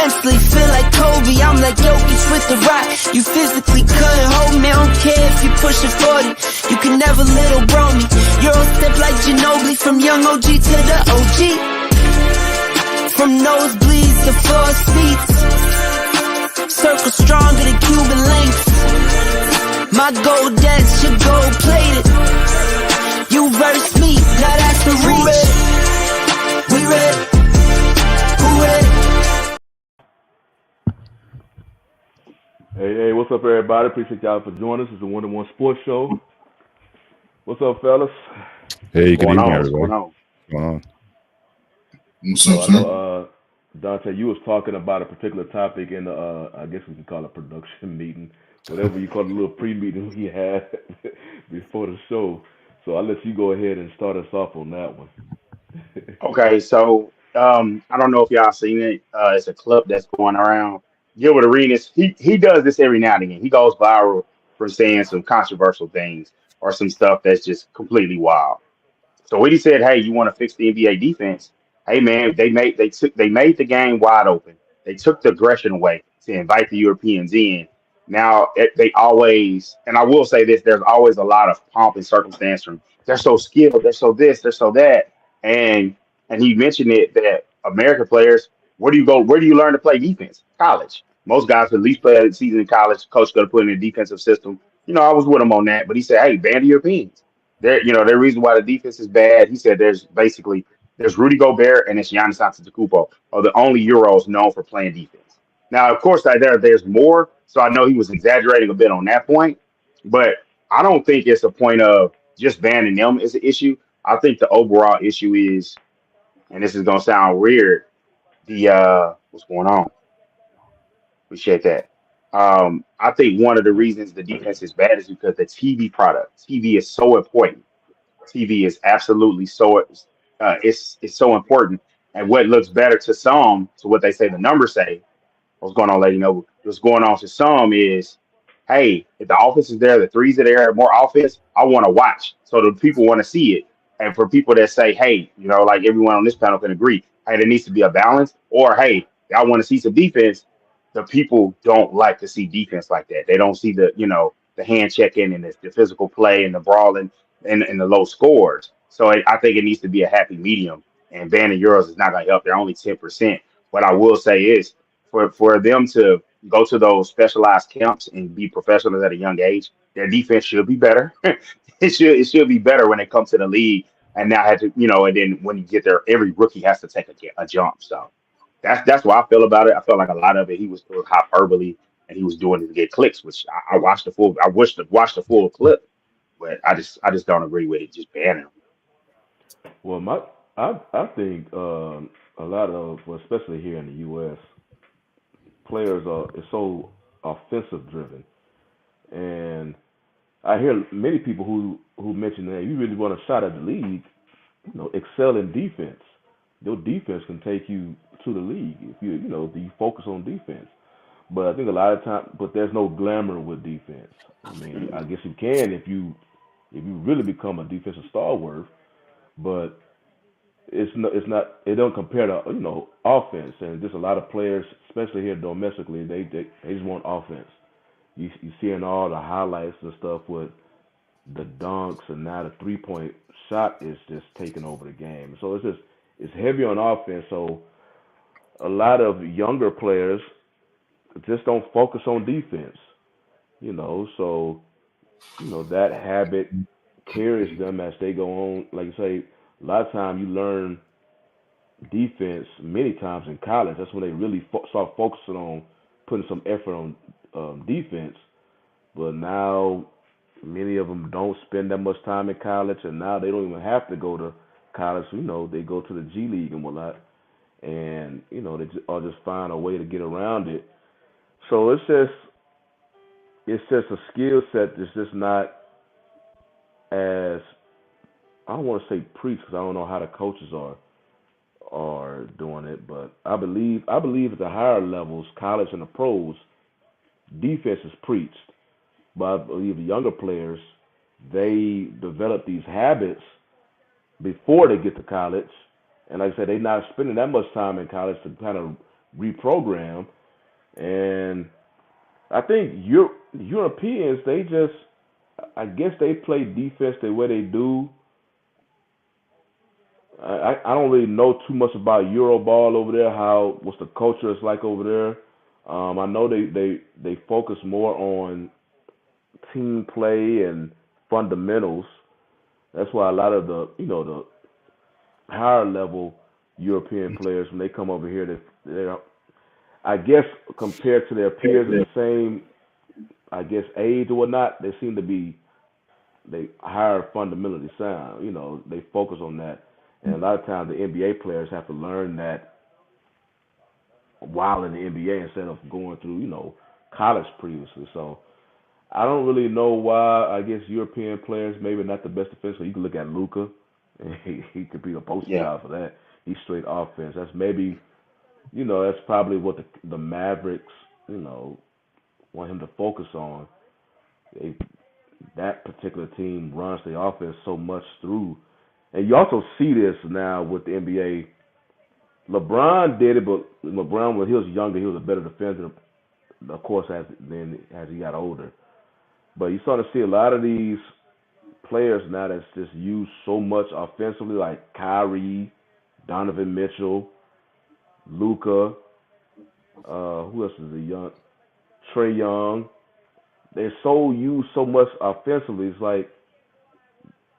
constantly feel like Kobe, I'm like Jokic with the rock. You physically couldn't hold me, I don't care if you pushing 40. You can never little bro me. Euro step like Ginobili, from young OG to the OG. From nosebleeds to floor seats, circle stronger than Cuban links. My gold dance, your gold plated. You verse me, now that's the reach. We ready? Who ready? Hey, what's up, everybody? Appreciate y'all for joining us. It's the One on One Sports Show. What's up, fellas? Hey, What's good going evening, on? What's everybody. going on? What's going on? What's So up, I sir? know, Dante, you was talking about a particular topic in the, I guess we could call it a production meeting, whatever you call it, a little pre-meeting we had before the show. So I'll let you go ahead and start us off on that one. Okay, so I don't know if y'all seen it. It's a clip that's going around. Gilbert Arenas, he does this every now and again. He goes viral for saying some controversial things or some stuff that's just completely wild. So when he said, "Hey, you want to fix the NBA defense? Hey, man, they made the game wide open. They took the aggression away to invite the Europeans in. Now they always, and I will say this: there's always a lot of pomp and circumstance from they're so skilled, they're so this, they're so that, and he mentioned it that American players, where do you go? Where do you learn to play defense? College. Most guys at least play a season in college. Coach going to put in a defensive system. I was with him on that, but he said, "Hey, ban the Europeans." The reason why the defense is bad, he said there's Rudy Gobert and it's Giannis Antetokounmpo are the only Euros known for playing defense. Now, of course, there's more, so I know he was exaggerating a bit on that point, but I don't think it's a point of just banning them is an issue. I think the overall issue is, and this is gonna sound weird, the what's going on? Appreciate that. I think one of the reasons the defense is bad is because the TV product. TV is so important. TV is absolutely it's so important. And what looks better to some, to what they say the numbers say, what's going on, lady? Know what's going on to some is, hey, if the offense is there, the threes are there, more offense, I want to watch. So the people want to see it. And for people that say, hey, like everyone on this panel can agree, hey, there needs to be a balance, or hey, I want to see some defense. The people don't like to see defense like that. They don't see the hand checking and the physical play and the brawling and the low scores. So I think it needs to be a happy medium. And banning Euros is not going to help. They're only 10%. What I will say is for them to go to those specialized camps and be professionals at a young age, their defense should be better. It should be better when they come to the league and now have to, and then when you get there, every rookie has to take a jump. So that's what I feel about it. I felt like a lot of it it was hyperbole and he was doing it to get clicks, which I watched the full. I wish to watch the full clip, but I just don't agree with it. Just banning them. Well, I think a lot of, well, especially here in the U.S., players is so offensive driven, and I hear many people who mention that you really want a shot at the league, excel in defense. Your defense can take you to the league if you focus on defense. But I think a lot of time, but there's no glamour with defense. I mean, I guess you can if you really become a defensive stalwart, but it don't compare to offense, and just a lot of players, especially here domestically, they just want offense. You seeing all the highlights and stuff with the dunks, and now the 3-point shot is just taking over the game. So it's heavy on offense. So a lot of younger players just don't focus on defense. So that habit carries them as they go on. Like you say, a lot of time you learn defense many times in college. That's when they really start focusing on putting some effort on defense. But now many of them don't spend that much time in college, and now they don't even have to go to college. They go to the G League and whatnot, and or just find a way to get around it. So it's just a skill set that's just not as, I don't want to say preached because I don't know how the coaches are doing it, but I believe at the higher levels, college and the pros, defense is preached. But I believe the younger players, they develop these habits before they get to college, and like I said, they're not spending that much time in college to kind of reprogram. And I think Europeans, I guess they play defense the way they do. I don't really know too much about Euroball over there. What's the culture is like over there? I know they focus more on team play and fundamentals. That's why a lot of the higher level European players, when they come over here, they're, I guess, compared to their peers in the same, I guess, age or whatnot, they seem to be higher fundamentally sound. They focus on that. And a lot of times the NBA players have to learn that while in the NBA instead of going through, college previously. So I don't really know why, I guess, European players maybe not the best defense. So you can look at Luka, and he could be a poster child for that. He's straight offense. That's maybe, that's probably what the Mavericks, want him to focus on. That particular team runs the offense so much through. And you also see this now with the NBA. LeBron did it, but LeBron, when he was younger, he was a better defender, of course, as he got older. But you start to see a lot of these players now that's just used so much offensively, like Kyrie, Donovan Mitchell, Luka, who else is young? Trae Young. They're so used so much offensively. It's like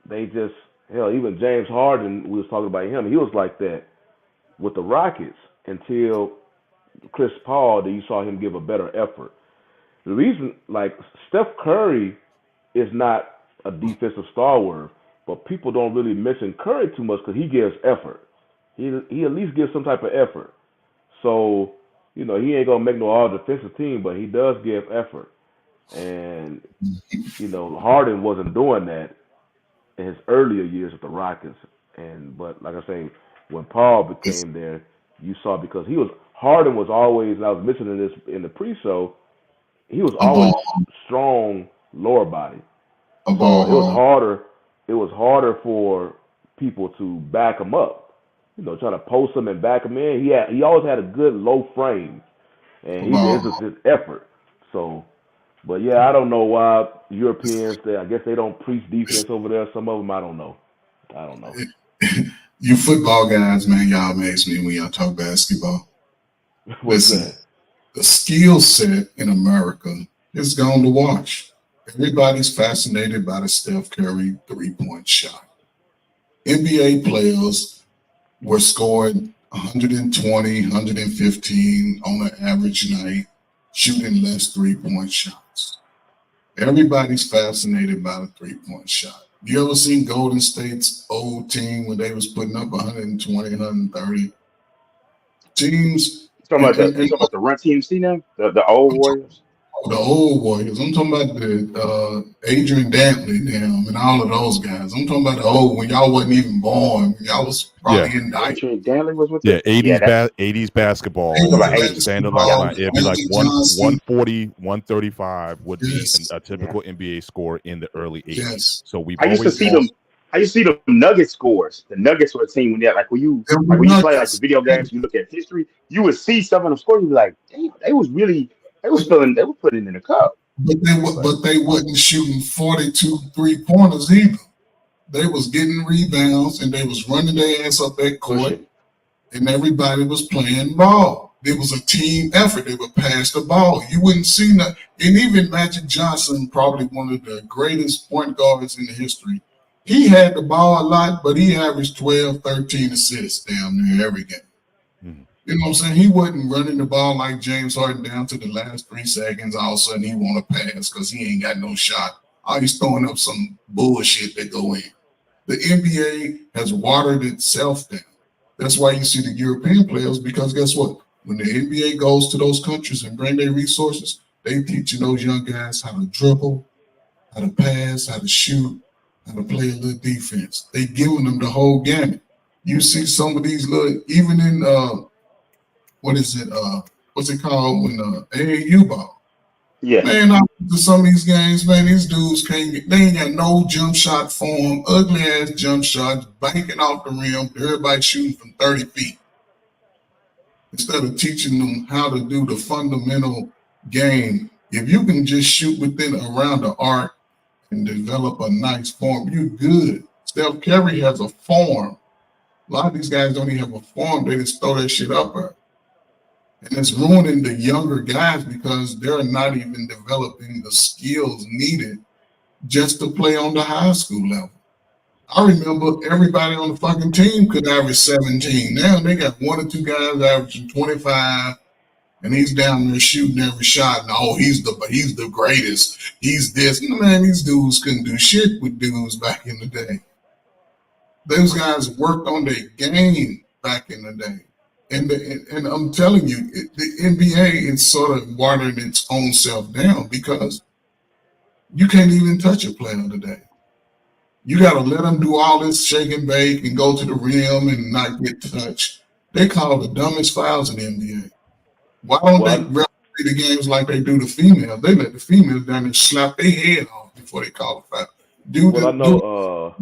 they just, hell, even James Harden, we was talking about him, he was like that with the Rockets until Chris Paul, that you saw him give a better effort. The reason, like, Steph Curry is not a defensive stalwart, but people don't really mention Curry too much because he gives effort. He at least gives some type of effort. So, he ain't going to make no all-defensive team, but he does give effort. And, Harden wasn't doing that in his earlier years with the Rockets. But like I say, when Paul became there, you saw, because Harden was always, and I was mentioning this in the pre-show, he was always strong lower body. So it was harder for people to back him up. Trying to post him and back him in. He always had a good low frame, and it's just his effort. So, but yeah, I don't know why Europeans, I guess they don't preach defense over there. Some of them, I don't know. You football guys, man, y'all amaze me when y'all talk basketball. Listen, the skill set in America is gone to wash. Everybody's fascinated by the Steph Curry three-point shot. NBA players were scoring 120, 115 on an average night, shooting less three-point shots. Everybody's fascinated by the three-point shot. You ever seen Golden State's old team when they was putting up 120, 130? Teams. You talking about the Run TMC now? The old Warriors? The old Warriors. I'm talking about the Adrian Dantley and all of those guys. I'm talking about the old, when y'all wasn't even born. Y'all was probably in diapers. Adrian Dantley was with 80s basketball. 80s Standard line. It'd be like 140, 135 would be a typical NBA score in the early 80s. Yes. So I used to see them Nuggets scores. The Nuggets were a team when when you play like the video games, you look at history, you would see some of them scores. You'd be like, damn, they were putting in the cup. But they wasn't shooting 42 3-pointers either. They was getting rebounds and they was running their ass up that court, and everybody was playing ball. It was a team effort. They would pass the ball. You wouldn't see that. And even Magic Johnson, probably one of the greatest point guards in history, he had the ball a lot, but he averaged 12, 13 assists down there every game. Mm-hmm. You know what I'm saying? He wasn't running the ball like James Harden down to the last 3 seconds. All of a sudden, he want to pass because he ain't got no shot. Oh, he's throwing up some bullshit that go in. The NBA has watered itself down. That's why you see the European players, because guess what? When the NBA goes to those countries and bring their resources, they teaching those young guys how to dribble, how to pass, how to shoot, how to play a little defense. They giving them the whole gamut. You see some of these little, even in what's it called when AAU ball? Yeah. Man, I to some of these games, man, these dudes they ain't got no jump shot form, ugly ass jump shots, banking off the rim, everybody shooting from 30 feet. instead of teaching them how to do the fundamental game. If you can just shoot within around the arc and develop a nice form, you're good. Steph Curry has a form. A lot of these guys don't even have a form. They just throw that shit up there. And it's ruining the younger guys because they're not even developing the skills needed just to play on the high school level. I remember everybody on the fucking team could average 17. Now they got one or two guys averaging 25, and he's down there shooting every shot. And he's the greatest. He's this. Man, these dudes couldn't do shit with dudes back in the day. Those guys worked on their game back in the day. And I'm telling you, the NBA is sort of watering its own self down because you can't even touch a player today. You got to let them do all this shake and bake and go to the rim and not get touched. They call the dumbest fouls in the NBA. Why don't they referee the games like they do the females? They let the females down and slap their head off before they call a foul. I know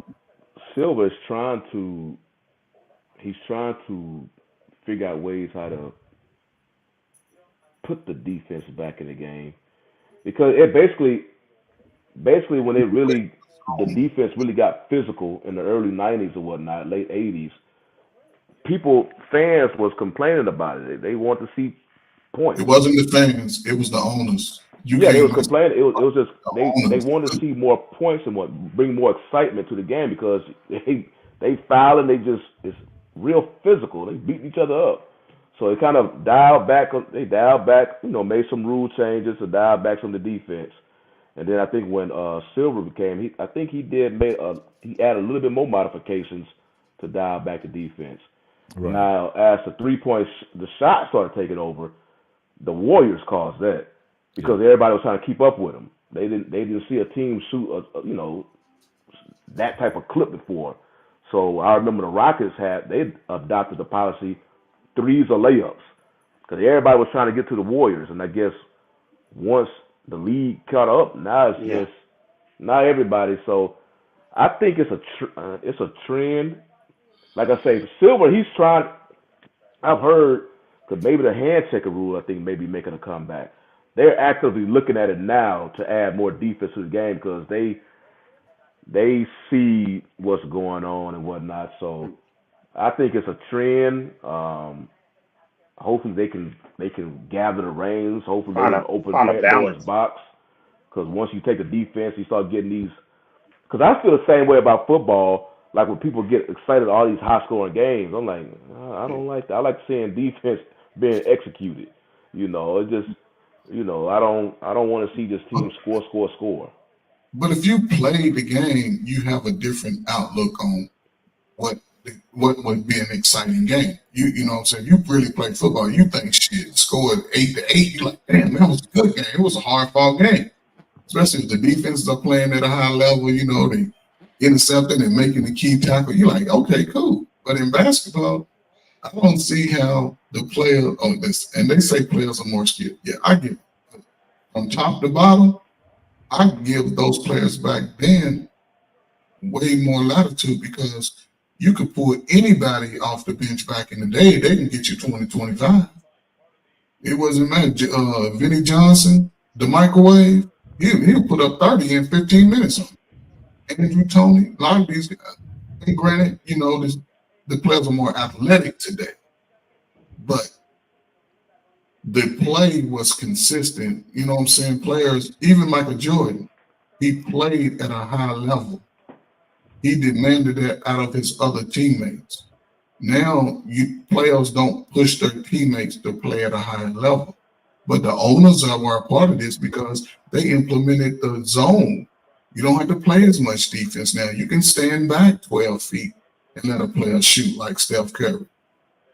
Silver is trying to figure out ways how to put the defense back in the game, because it basically when the defense really got physical in the early 90s or whatnot, late 80s, fans was complaining about it. They want to see points. It wasn't the fans, it was the owners. They were complaining. It was just they wanted to see more points and bring more excitement to the game, because they foul and it's real physical. They beat each other up. So it kind of dialed back. They dialed back, made some rule changes to dial back some of the defense. And then I think when Silver came, he added a little bit more modifications to dial back the defense. Right. Now, as the shot started taking over, the Warriors caused that because everybody was trying to keep up with them. They didn't see a team shoot that type of clip before. So I remember the Rockets they adopted the policy threes or layups because everybody was trying to get to the Warriors, and I guess once the league caught up, now it's just not everybody. So I think it's a trend. Like I say, Silver, he's trying. I've heard because maybe the hand checker rule, I think, may be making a comeback. They're actively looking at it now to add more defense to the game because they see what's going on and whatnot. So I think it's a trend. Hopefully they can gather the reins. Hopefully they can open Pandora's box. Because once you take the defense, you start getting these. Because I feel the same way about football. Like when people get excited all these high scoring games, I'm like, I don't like that. I like seeing defense being executed. It just, I don't want to see this team score. But if you play the game, you have a different outlook on what would be an exciting game. You know what I'm saying? You really play football, you think shit, scored 8-8, you're like, damn, that was a good game. It was a hard fought game. Especially if the defenses are playing at a high level, they intercepting and making the key tackle. You're like, okay, cool. But in basketball, I don't see how the player and they say players are more skilled. Yeah, I get it. From top to bottom, I give those players back then way more latitude because you could pull anybody off the bench back in the day. They can get you 20, 25. It wasn't matter. Vinnie Johnson, the microwave, he'll put up 30 in 15 minutes. Andrew Toney, a lot of these guys. And granted, the players are more athletic today. But the play was consistent. You know what I'm saying? Players, even Michael Jordan, he played at a high level. He demanded that out of his other teammates. Now, players don't push their teammates to play at a higher level. But the owners were a part of this because they implemented the zone. You don't have to play as much defense now. You can stand back 12 feet and let a player shoot like Steph Curry.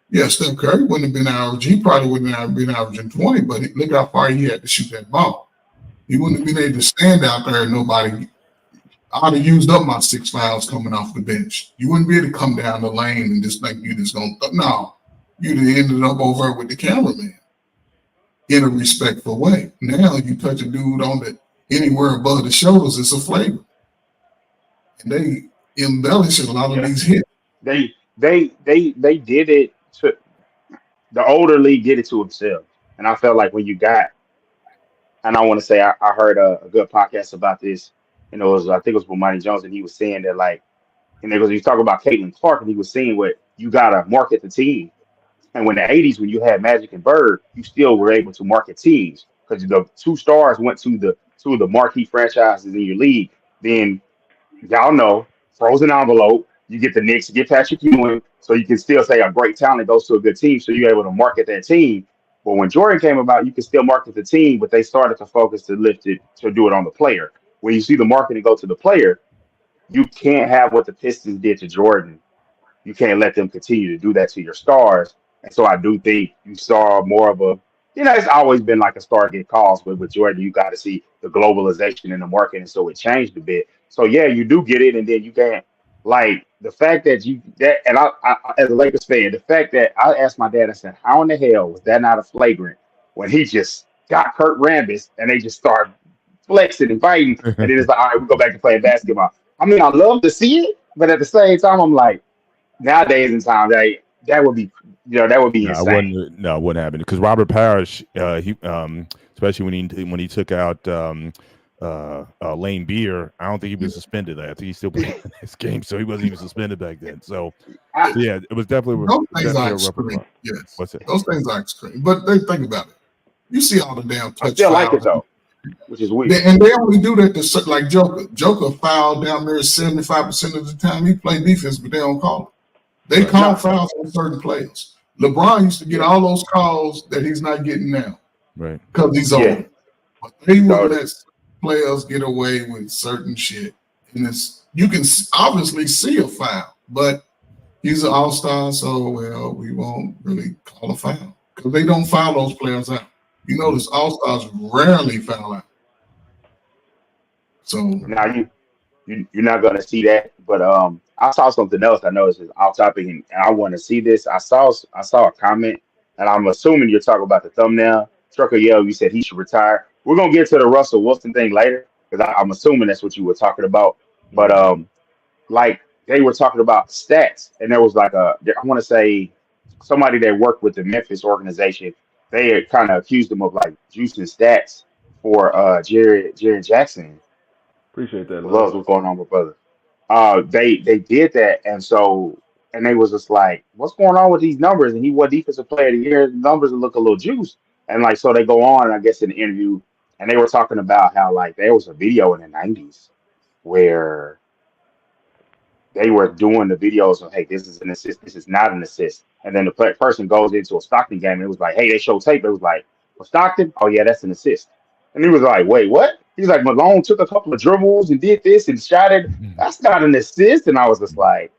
Yeah, Steph Curry wouldn't have been averaging. He probably wouldn't have been averaging 20, but look how far he had to shoot that ball. He wouldn't have been able to stand out there and nobody. I'd have used up my 6 fouls coming off the bench. You wouldn't be able to come down the lane and just think you just going to. No, you'd have ended up over with the cameraman in a respectful way. Now you touch a dude on anywhere above the shoulders, it's a flavor. And they embellish a lot of these hits. They did it the older league did it to themselves. And I felt like when you got, and I want to say I heard a good podcast about this, and it was I think it was with Monty Jones, and he was saying that like, and he was talking about Caitlin Clark, and he was saying what you gotta market the team. And when the '80s, when you had Magic and Bird, you still were able to market teams because the two stars went to the two of the marquee franchises in your league. Then y'all know, frozen envelope, you get the Knicks, you get Patrick Ewing, so you can still say a great talent goes to a good team, so you're able to market that team. But when Jordan came about, you could still market the team, but they started to focus to lift it to do it on the player. When you see the marketing go to the player, you can't have what the Pistons did to Jordan. You can't let them continue to do that to your stars. And so I do think you saw more of a, it's always been like a star get calls, but with Jordan, you got to see the globalization in the market. And so it changed a bit. So yeah, you do get it. And then you can't, like the fact that and I as a Lakers fan, the fact that I asked my dad, I said, how in the hell was that not a flagrant when he just got Kurt Rambis and they just start flexing and fighting. And then it's like, all right, we go back to playing basketball. I mean, I love to see it, but at the same time, I'm like, nowadays in time, that would be, that would be insane. It wouldn't happen because Robert Parrish, he especially when he took out Lane Beer, I don't think he was suspended. I think he still played this game, so he wasn't even suspended back then. So yeah, it was definitely those things are extreme. Yes, what's it? Those things are extreme. But think about it. You see all the damn touch. I still like it though, which is weird. And they only do that to like Joker. Joker fouled down there 75% of the time. He played defense, but they don't call it. They call fouls on certain players. LeBron used to get all those calls that he's not getting now, right? Because he's old. But they will let players get away with certain shit, and you can obviously see a foul, but he's an all-star, so we won't really call a foul because they don't foul those players out. You notice all-stars rarely foul out. So now you're not going to see that, but I saw something else. I know this is off topic, and I want to see this. I saw a comment, and I'm assuming you're talking about the thumbnail. Trucker Yell, you said he should retire. We're gonna get to the Russell Wilson thing later because I'm assuming that's what you were talking about. But like they were talking about stats, and there was like I want to say somebody that worked with the Memphis organization. They had kind of accused him of like juicing stats for Jaren Jackson. Appreciate that. Loves what's going on with brother. They did that, and they was just like, what's going on with these numbers? And he won defensive player of the year. The numbers look a little juiced. And like, so they go on, I guess, in the interview, and they were talking about how like there was a video in the 90s where they were doing the videos of, hey, this is an assist, this is not an assist. And then the person goes into a Stockton game and it was like, hey, they show tape. It was like, well, Stockton, oh yeah, that's an assist. And he was like, wait, what? He's like, Malone took a couple of dribbles and did this and shot it. That's not an assist. And I was just like,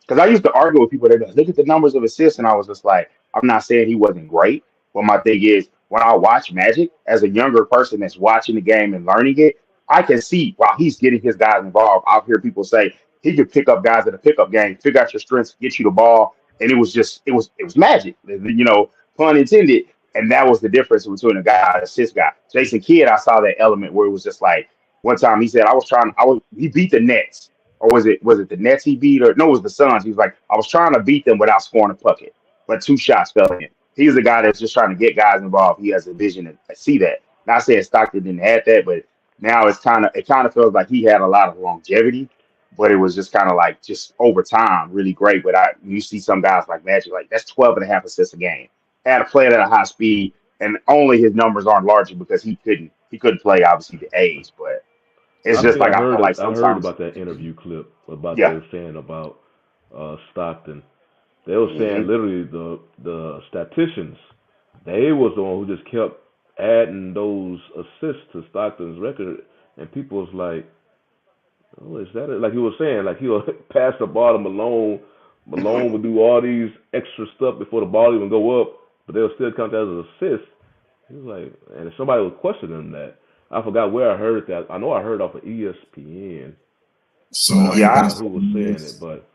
because I used to argue with people that look at the numbers of assists, and I was just like, I'm not saying he wasn't great. But my thing is, when I watch Magic as a younger person that's watching the game and learning it, I can see while he's getting his guys involved. I'll hear people say he could pick up guys in a pickup game, figure out your strengths, get you the ball, and it was magic, pun intended. And that was the difference between a guy and an assist guy. Jason Kidd, I saw that element where it was just like one time he said he beat the Nets, or was it the Nets he beat, or no, it was the Suns. He was like, I was trying to beat them without scoring a bucket, but 2 shots fell in. He's a guy that's just trying to get guys involved. He has a vision and I see that. Not saying Stockton didn't have that, but now it kind of feels like he had a lot of longevity, but it was just kind of like just over time really great. But you see some guys like Magic, like that's 12.5 assists a game. Had to play it at a high speed, and only his numbers aren't larger because he couldn't play obviously the age. But it's just like I feel like sometimes I heard about that interview clip about they were saying about Stockton. They were saying literally the statisticians, they was the one who just kept adding those assists to Stockton's record, and people was like, "Oh, is that it?" Like he was saying, like he'll pass the ball to Malone. Malone would do all these extra stuff before the ball even go up, but they'll still count that as an assist. He was like, and somebody was questioning that. I forgot where I heard that. I know I heard off of ESPN. So who was saying it, but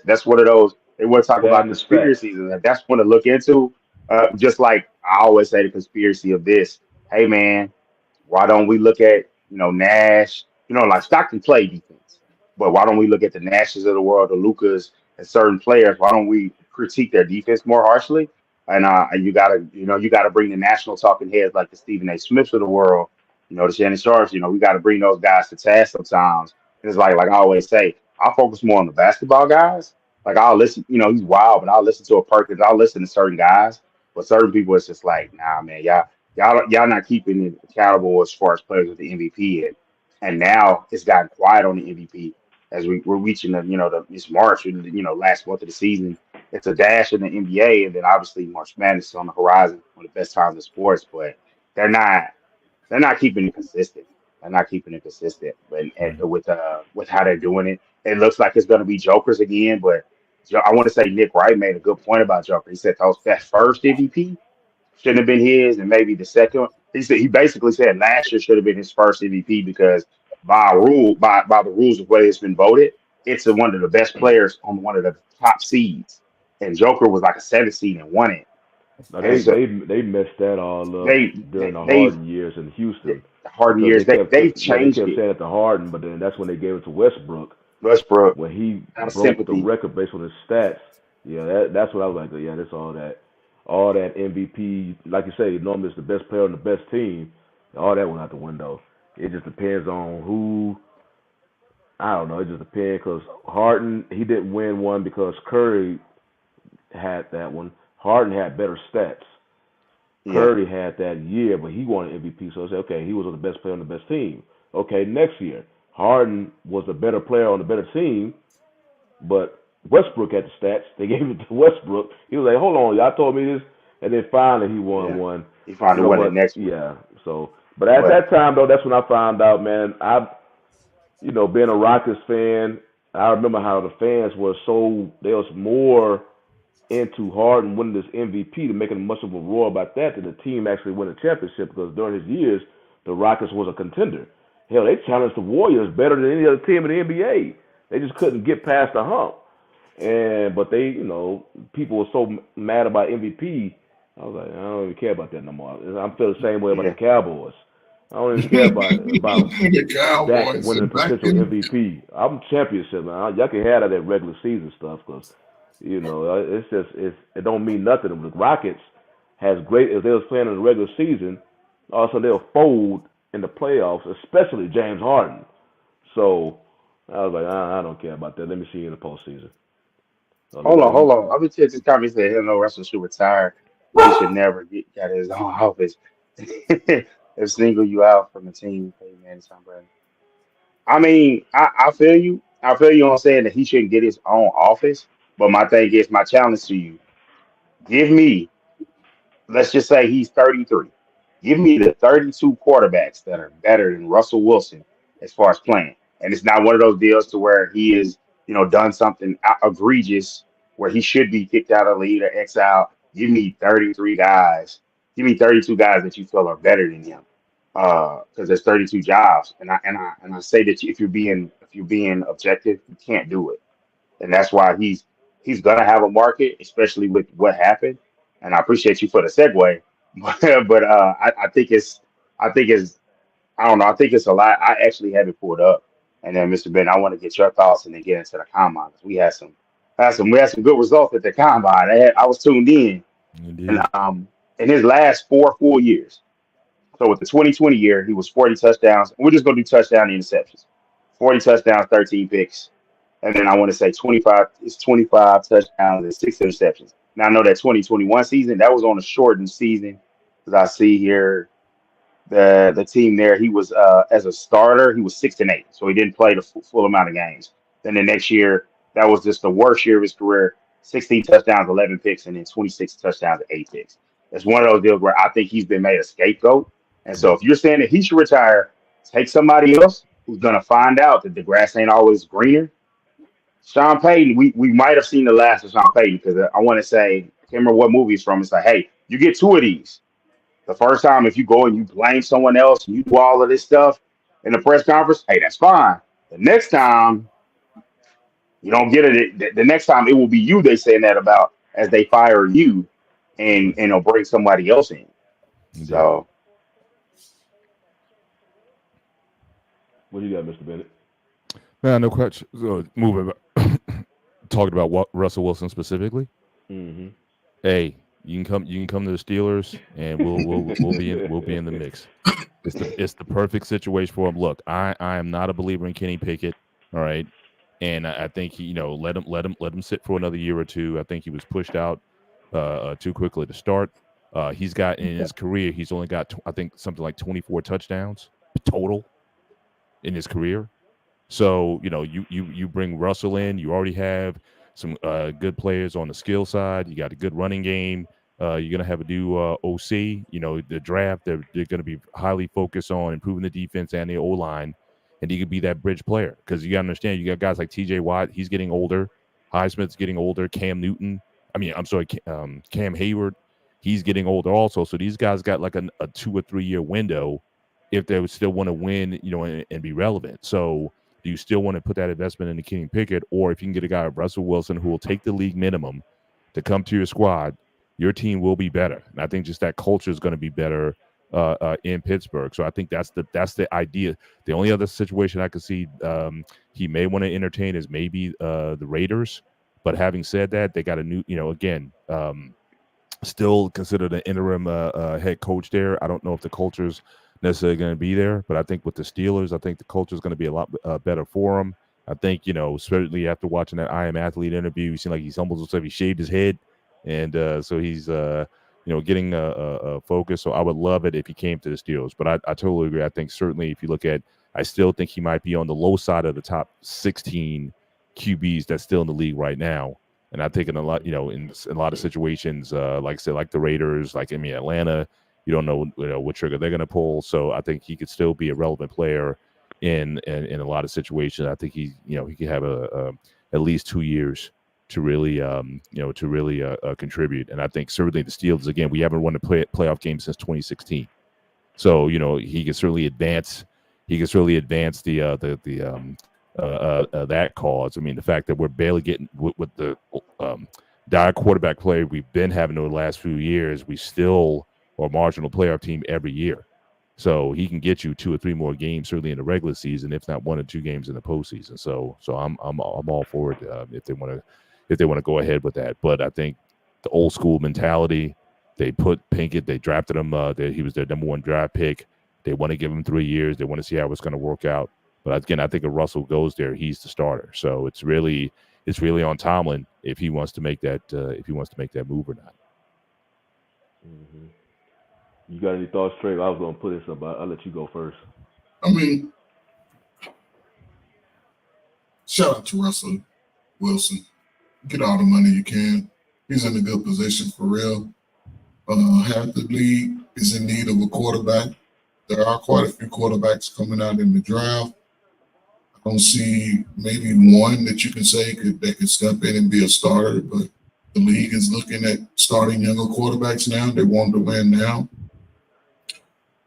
that's one of those. They were talking about conspiracies, and that's one to look into. Just like I always say, the conspiracy of this. Hey man, why don't we look at Nash? Like Stockton played defense, but why don't we look at the Nashes of the world, the Lucas, and certain players? Why don't we critique their defense more harshly? And you gotta bring the national talking heads like the Stephen A. Smiths of the world, the Shannon Sharps. We got to bring those guys to task sometimes. And it's like I always say, I'll focus more on the basketball guys. Like I'll listen, he's wild, but I'll listen to a Perkins. I'll listen to certain guys, but certain people, it's just like, nah, man, y'all not keeping it accountable as far as players with the MVP. And now it's gotten quiet on the MVP as we're reaching this March, last month of the season. It's a dash in the NBA, and then obviously March Madness is on the horizon, one of the best times in sports. But they're not keeping it consistent. They're not keeping it consistent. But Right. with how they're doing it, it looks like it's going to be Jokers again. But I want to say Nick Wright made a good point about Joker. He said that first MVP shouldn't have been his, and maybe the second. He basically said last year should have been his first MVP because by the rules of what it's been voted, it's one of the best players on one of the top seeds, and Joker was like a 7th seed and won it. Now And so they messed that all up they during the they Harden years in Houston Harden because years they've they changed kept it. saying it to Harden, but then that's when they gave it to Westbrook Westbrook when he out of broke the sympathy. record based on his stats. Yeah, that's what I was like. Yeah, that's all that MVP. Like you say, normally it's the best player on the best team. All that went out the window. It just depends on who. I don't know. It just depends because Harden he didn't win one because Curry had that one. Harden had better stats. Yeah, Curry had that year, but he won an MVP. So I said, okay, he was the best player on the best team. Okay, next year, Harden was the better player on the better team, but Westbrook had the stats. They gave it to Westbrook. He was like, hold on, y'all told me this. And then finally he won yeah. one. He finally won it But next week. yeah, so, but at But that time, though, that's when I found out, man, being a Rockets fan, I remember how the fans were they was more into Harden winning this MVP to making much of a roar about that than the team actually winning a championship because during his years, the Rockets was a contender. Hell, they challenged the Warriors better than any other team in the NBA. They just couldn't get past the hump. But people were so mad about MVP. I was like, I don't even care about that no more. I feel the same way about the yeah, Cowboys. I don't even care about The Dak Cowboys winning are the back potential in. MVP. I'm championship, man. Y'all can have that regular season stuff because, it don't mean nothing. The Rockets has great, if they was playing in the regular season, also they'll fold in the playoffs, especially James Harden. So I was like, I don't care about that. Let me see you in the postseason. So hold on, let me, hold on. I've been saying this comment said hell no, Russell should retire. He should never got his own office. If single you out from the team, hey man, it's not brand. I mean, I feel you. I feel you on saying that he shouldn't get his own office. But my thing is, my challenge to you: give me, let's just say he's 33. Give me the 32 quarterbacks that are better than Russell Wilson as far as playing. And it's not one of those deals to where he is, done something egregious where he should be kicked out of the league or exiled. Give me 33 guys. Give me 32 guys that you feel are better than him. Because there's 32 jobs, and I say that if you're being objective, you can't do it, and that's why he's gonna have a market, especially with what happened. And I appreciate you for the segue, but I think it's I don't know. I think it's a lot. I actually have it pulled up, and then Mr. Ben, I want to get your thoughts and then get into the combine 'cause we had some good results at the combine. I was tuned in, and Indeed. in his last 4 full years. So with the 2020 year, he was 40 touchdowns. We're just gonna do touchdown interceptions. 40 touchdowns, 13 picks. And then I want to say 25 touchdowns and 6 interceptions. Now I know that 2021 season, that was on a shortened season. Because I see here the team there, he was as a starter, he was 6-8. So he didn't play the full amount of games. Then the next year, that was just the worst year of his career. 16 touchdowns, 11 picks, and then 26 touchdowns, 8 picks. It's one of those deals where I think he's been made a scapegoat. And so if you're saying that he should retire, take somebody else who's gonna find out that the grass ain't always greener. Sean Payton, we might have seen the last of Sean Payton because I want to say, I can't remember what movie it's from. It's like, hey, you get two of these. The first time, if you go and you blame someone else and you do all of this stuff in the press conference, hey, that's fine. The next time, you don't get it. The next time, it will be you they saying that about as they fire you and they'll bring somebody else in. Indeed. So, what do you got, Mr. Bennett? Man, no question. So moving, talking about Russell Wilson specifically. Mm-hmm. Hey, You can come to the Steelers, and we'll be in the mix. It's the perfect situation for him. Look, I am not a believer in Kenny Pickett. All right, and I think he, let him sit for another year or two. I think he was pushed out too quickly to start. He's got in his career, he's only got I think something like 24 touchdowns total in his career. So you bring Russell in. You already have some good players on the skill side. You got a good running game. You're gonna have a new OC. The draft. They're gonna be highly focused on improving the defense and the O line, and he could be that bridge player because you gotta understand you got guys like T.J. Watt. He's getting older. Highsmith's getting older. Cam Newton. I'm sorry, Cam Hayward. He's getting older also. So these guys got like a 2 or 3 year window if they would still want to win, and be relevant. So do you still want to put that investment into Kenny Pickett, or if you can get a guy like Russell Wilson who will take the league minimum to come to your squad, your team will be better. And I think just that culture is going to be better in Pittsburgh. So I think that's the idea. The only other situation I could see he may want to entertain is maybe the Raiders. But having said that, they got a new, still considered an interim head coach there. I don't know if the culture's necessarily going to be there, but I think with the Steelers, I think the culture is going to be a lot better for him. I think, certainly after watching that I Am Athlete interview, he seemed like he's humbled himself. He shaved his head, and so he's, getting a focus. So I would love it if he came to the Steelers, but I totally agree. I think certainly if you look at, I still think he might be on the low side of the top 16 QBs that's still in the league right now. And I think in a lot, in a lot of situations, like I said, like the Raiders, Atlanta, you don't know, what trigger they're going to pull. So I think he could still be a relevant player in a lot of situations. I think he could have at least 2 years to really, contribute. And I think certainly the Steelers, again, we haven't won a playoff game since 2016. So, he can certainly advance. He can certainly advance that cause. I mean, the fact that we're barely getting with the dire quarterback play we've been having over the last few years, we still are a marginal playoff team every year. So he can get you 2 or 3 more games, certainly in the regular season, if not 1 or 2 games in the postseason. So I'm all for it if they want to go ahead with that. But I think the old school mentality, they put Pinkett, they drafted him. He was their number 1 draft pick. They want to give him 3 years. They want to see how it's going to work out. But again, I think if Russell goes there, he's the starter. So it's really on Tomlin if he wants to make that move or not. Mm-hmm. You got any thoughts, Trey? I was going to put this up, but I'll let you go first. I mean, shout out to Russell Wilson. Get all the money you can. He's in a good position for real. Half the league is in need of a quarterback. There are quite a few quarterbacks coming out in the draft. I don't see maybe one that you can say that could step in and be a starter, but the league is looking at starting younger quarterbacks now. They want to win now.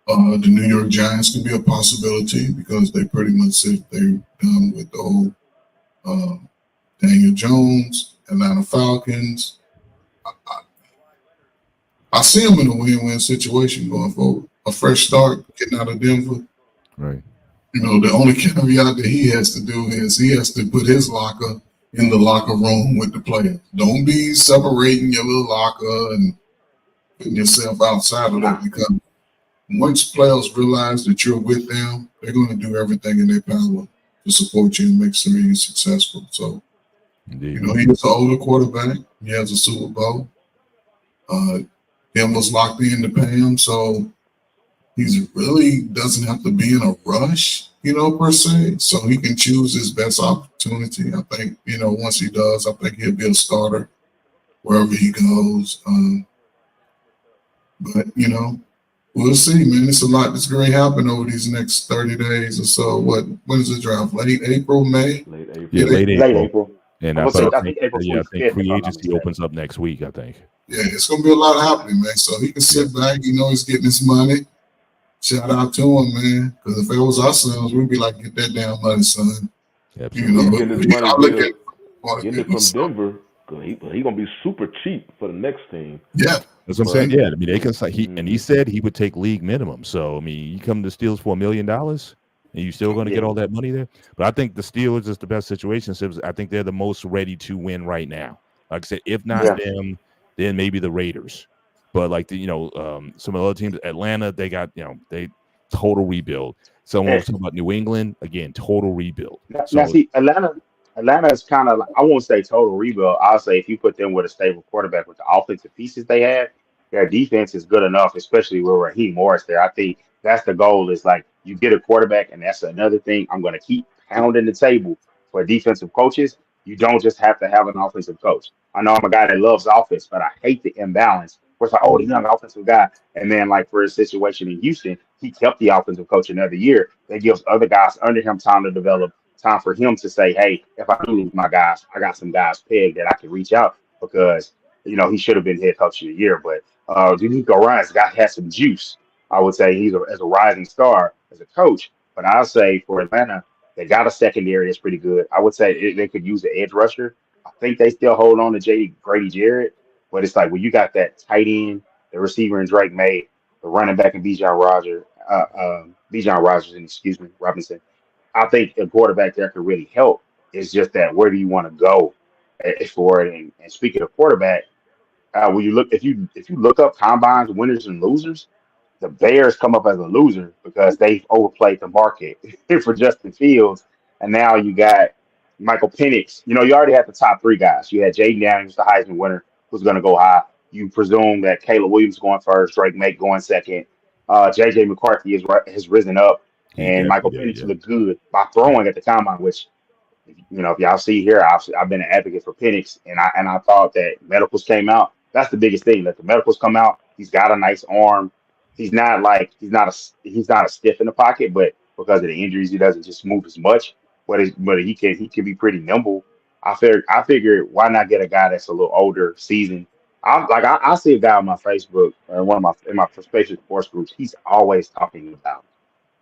The New York Giants could be a possibility because they pretty much said they're done with the whole Daniel Jones, Atlanta Falcons. I see them in a win-win situation going forward. A fresh start, getting out of Denver. Right. The only caveat that he has to do is he has to put his locker in the locker room with the players. Don't be separating your little locker and putting yourself outside of that, because once players realize that you're with them, they're going to do everything in their power to support you and make sure you're successful. So, Indeed. He's an older quarterback. He has a Super Bowl. Denver's locked in to pay him, so he really doesn't have to be in a rush, per se. So he can choose his best opportunity. I think, once he does, I think he'll be a starter wherever he goes. But, we'll see, man. It's a lot that's going to happen over these next 30 days or so. When is the draft? Late April, May? Late April. Yeah, late April. And I think April free agency opens up next week, I think. Yeah, it's going to be a lot happening, man. So he can sit back. He's getting his money. Shout out to him, man. Because if it was our sons, we'd be like, get that damn money, son. Absolutely. Getting his money getting it from Denver. He's going to be super cheap for the next team. Yeah. That's what I'm saying. Yeah, I mean, they can. He said he would take league minimum. So I mean, you come to the Steelers for $1 million, and you still going to get all that money there. But I think the Steelers is the best situation. So I think they're the most ready to win right now. Like I said, if not them, then maybe the Raiders. But like some of the other teams, Atlanta, they got they total rebuild. Someone was talking about New England again, total rebuild. Now see, Atlanta is kind of like, I won't say total rebuild. I'll say if you put them with a stable quarterback with the offensive pieces they have, their defense is good enough, especially with Raheem Morris there. I think that's the goal. Is like you get a quarterback, and that's another thing I'm going to keep pounding the table for defensive coaches. You don't just have to have an offensive coach. I know I'm a guy that loves offense, but I hate the imbalance. Where it's like, oh, the young offensive guy, and then like for his situation in Houston, he kept the offensive coach another year. That gives other guys under him time to develop, time for him to say, hey, if I do lose my guys, I got some guys pegged that I can reach out because, he should have been head coach of the year. But D'Amico Ryan's has some juice. I would say he's as a rising star as a coach. But I'll say for Atlanta, they got a secondary that's pretty good. I would say they could use the edge rusher. I think they still hold on to Grady Jarrett. But it's like when you got that tight end, the receiver in Drake May, the running back in Bijan Robinson. I think a quarterback there could really help. It's just that where do you want to go for it? And speaking of quarterback, when you look if you look up combines, winners and losers, the Bears come up as a loser because they've overplayed the market for Justin Fields, and now you got Michael Penix. You already had the top three guys. You had Jaden Daniels, the Heisman winner, who's going to go high. You presume that Caleb Williams going first, Drake May going second. J.J. McCarthy has risen up, and Michael Penix looked good by throwing at the combine, which, if y'all see here, I've been an advocate for Penix, and I thought that medicals came out. That's the biggest thing, that the medicals come out. He's got a nice arm. He's not a stiff in the pocket, but because of the injuries, he doesn't just move as much. But he can be pretty nimble. I figured why not get a guy that's a little older, seasoned. I see a guy on my Facebook or in my Facebook sports groups. He's always talking about,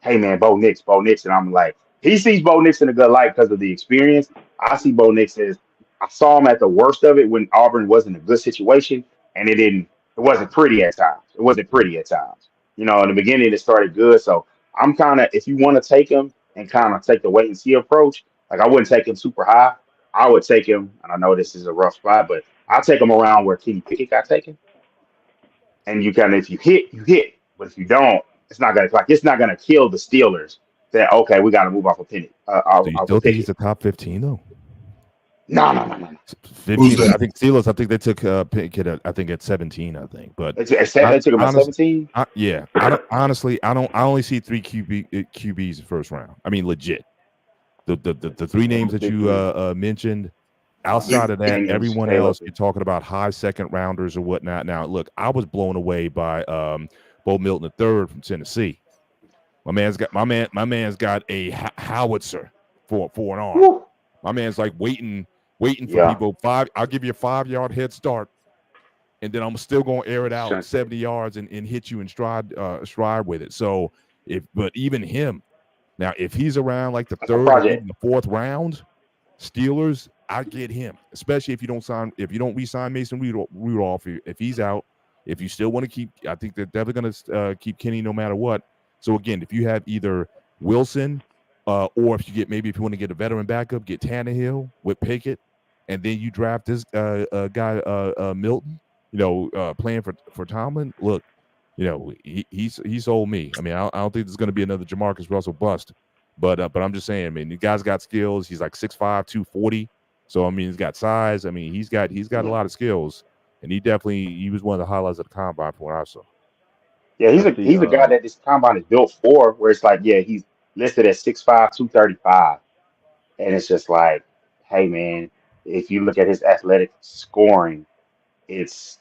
hey man, Bo Nix, and I'm like, he sees Bo Nix in a good light because of the experience. I see Bo Nix as, I saw him at the worst of it when Auburn was in a good situation, and it wasn't pretty at times. In the beginning it started good. So I'm kind of, if you want to take him and kind of take the wait and see approach, like I wouldn't take him super high. I would take him, and I know this is a rough spot, but I'll take him around where Kenny Pickett got taken. And you kind of, if you hit, you hit. But if you don't, it's not gonna kill the Steelers. That okay, we got to move off of Penny. Do you still think he's a top 15 though? No. 15. I think Steelers. I think they took Pickett. I think at 17. I think, but they took him at 17. Yeah. I only see three QBs in first round. I mean, legit. The three names that you mentioned. Outside of that, everyone else, you're talking about high second rounders or whatnot. Now, look, I was blown away by Bo Milton III from Tennessee. My man's got a howitzer for an arm. Woo. My man's like waiting for people. I'll give you a 5-yard head start, and then I'm still gonna air it out 70 yards and hit you in stride with it. So but even him, now if he's around like the third or even the fourth round, Steelers, I get him, especially if you don't re-sign Mason Rudolph. If he's out, if you still want to keep, I think they're definitely going to keep Kenny no matter what. So again, if you have either Wilson or if you want to get a veteran backup, get Tannehill with Pickett, and then you draft this guy Milton, playing for Tomlin. Look, he sold me. I mean, I don't think there's going to be another Jamarcus Russell bust. But I'm just saying, I mean, the guy's got skills. He's like 6'5", 240. So I mean, he's got size. I mean, he's got a lot of skills, and he was one of the highlights of the combine from what I saw. Yeah, he's a guy that this combine is built for. Where it's like, yeah, he's listed at 6'5", 235, and it's just like, hey man, if you look at his athletic scoring, it's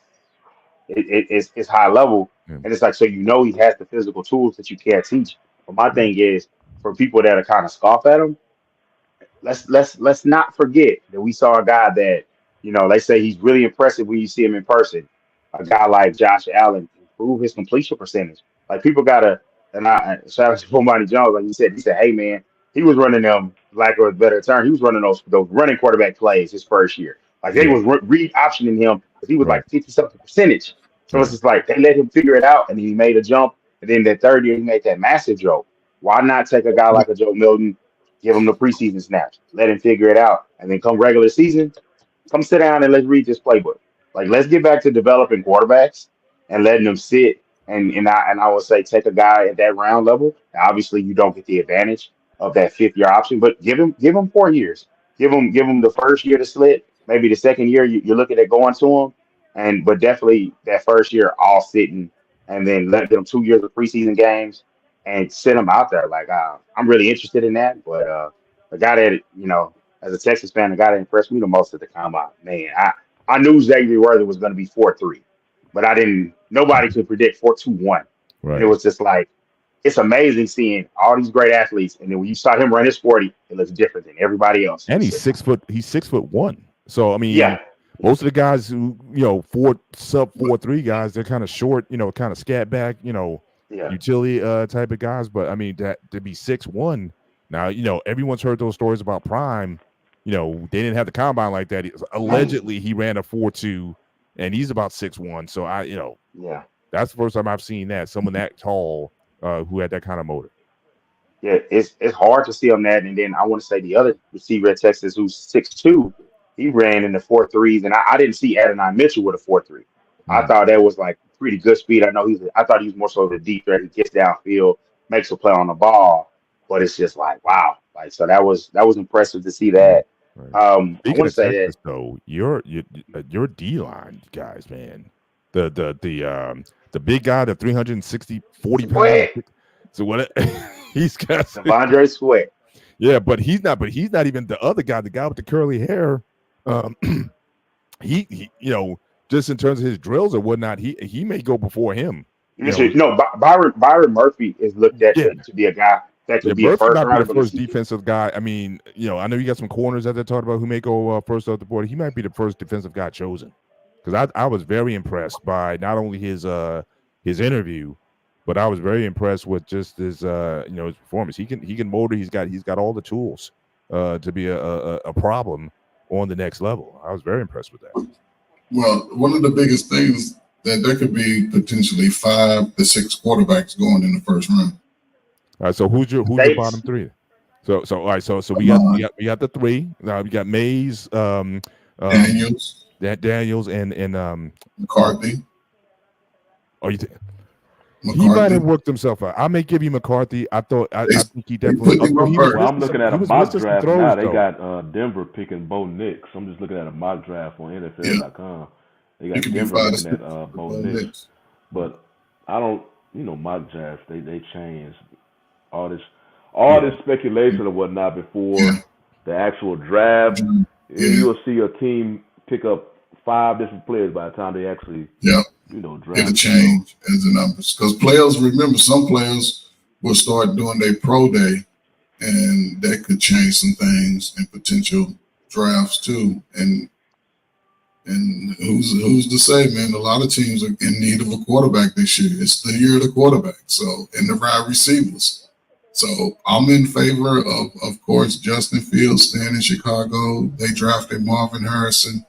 high level, and it's like, so he has the physical tools that you can't teach. But my thing is, for people that are kind of scoff at him, let's not forget that we saw a guy that, they say he's really impressive when you see him in person. A guy like Josh Allen improve his completion percentage. Like people gotta, and I shout out to Bomani Jones, like he said, hey man, he was running them, lack of a better term, he was running those running quarterback plays his first year. Like they was read optioning him because he was like 50-something percentage. So it's just like they let him figure it out, and he made a jump. And then that third year, he made that massive jump. Why not take a guy like a Joe Milton, give him the preseason snaps, let him figure it out, and then come regular season, come sit down and let's read this playbook. Like, let's get back to developing quarterbacks and letting them sit. And I would say take a guy at that round level. Now, obviously, you don't get the advantage of that 5th year option, but give him 4 years. Give him the first year to split. Maybe the second year you're looking at going to him, but definitely that first year all sitting, and then let them 2 years of preseason games and sit them out there. Like, I'm really interested in that. But the guy that as a Texas fan, the guy that impressed me the most at the combine, man, I knew Xavier Worthy was going to be 4.3, but I didn't. Nobody could predict 4.21, and it was just like, it's amazing seeing all these great athletes, and then when you saw him run his 40, it looks different than everybody else. And he's 6 foot. He's 6'1". So I mean, yeah, most of the guys who sub 4.3 guys, they're kind of short, kind of scat back, utility type of guys. But I mean, that to be 6'1". Now, everyone's heard those stories about Prime. They didn't have the combine like that. Allegedly, he ran a 4.2, and he's about 6'1". So that's the first time I've seen that someone that tall who had that kind of motor. Yeah, it's hard to see on that. And then I want to say the other receiver at Texas who's 6'2", he ran in the 4.3s, and I didn't see Adonai Mitchell with a 4.3. I thought that was like pretty good speed. I thought he was more so the deep threat. He gets downfield, makes a play on the ball, but it's just like, wow. Like, so that was impressive to see that. Right. I want to say Texas, that though, your D-line guys, man, the big guy, the 360, 40 pounds. So what? He's got Devondre Sweat. Yeah, but he's not even the other guy, the guy with the curly hair. He just in terms of his drills or whatnot, he may go before him. No, Byron Murphy is looked at to be a guy that could be a first round. The first defensive guy. I mean, I know you got some corners that they're talking about who may go first off the board. He might be the first defensive guy chosen, because I was very impressed by not only his interview, but I was very impressed with just his his performance. He can motor. He's got all the tools to be a problem on the next level. I was very impressed with that. Well, one of the biggest things that there could be potentially 5 to 6 quarterbacks going in the first round. All right, so who's your bottom 3? So all right, so we got the 3. Now we got Mays, Daniels, and McCarthy. Oh, you think he might have worked himself out? I may give you McCarthy. I think he definitely. I'm looking at a mock draft now. They got Denver picking Bo Nix. I'm just looking at a mock draft on NFL.com. They got Denver looking at Bo Nix. But I don't, mock drafts. They change all this speculation and whatnot before the actual draft. You'll see a team pick up 5 different players by the time they actually. Draft. It'll change as the numbers, because some players will start doing their pro day, and that could change some things in potential drafts too. And who's to say, man? A lot of teams are in need of a quarterback this year. It's the year of the quarterback, and the wide receivers. So I'm in favor of course, Justin Fields staying in Chicago. They drafted Marvin Harrison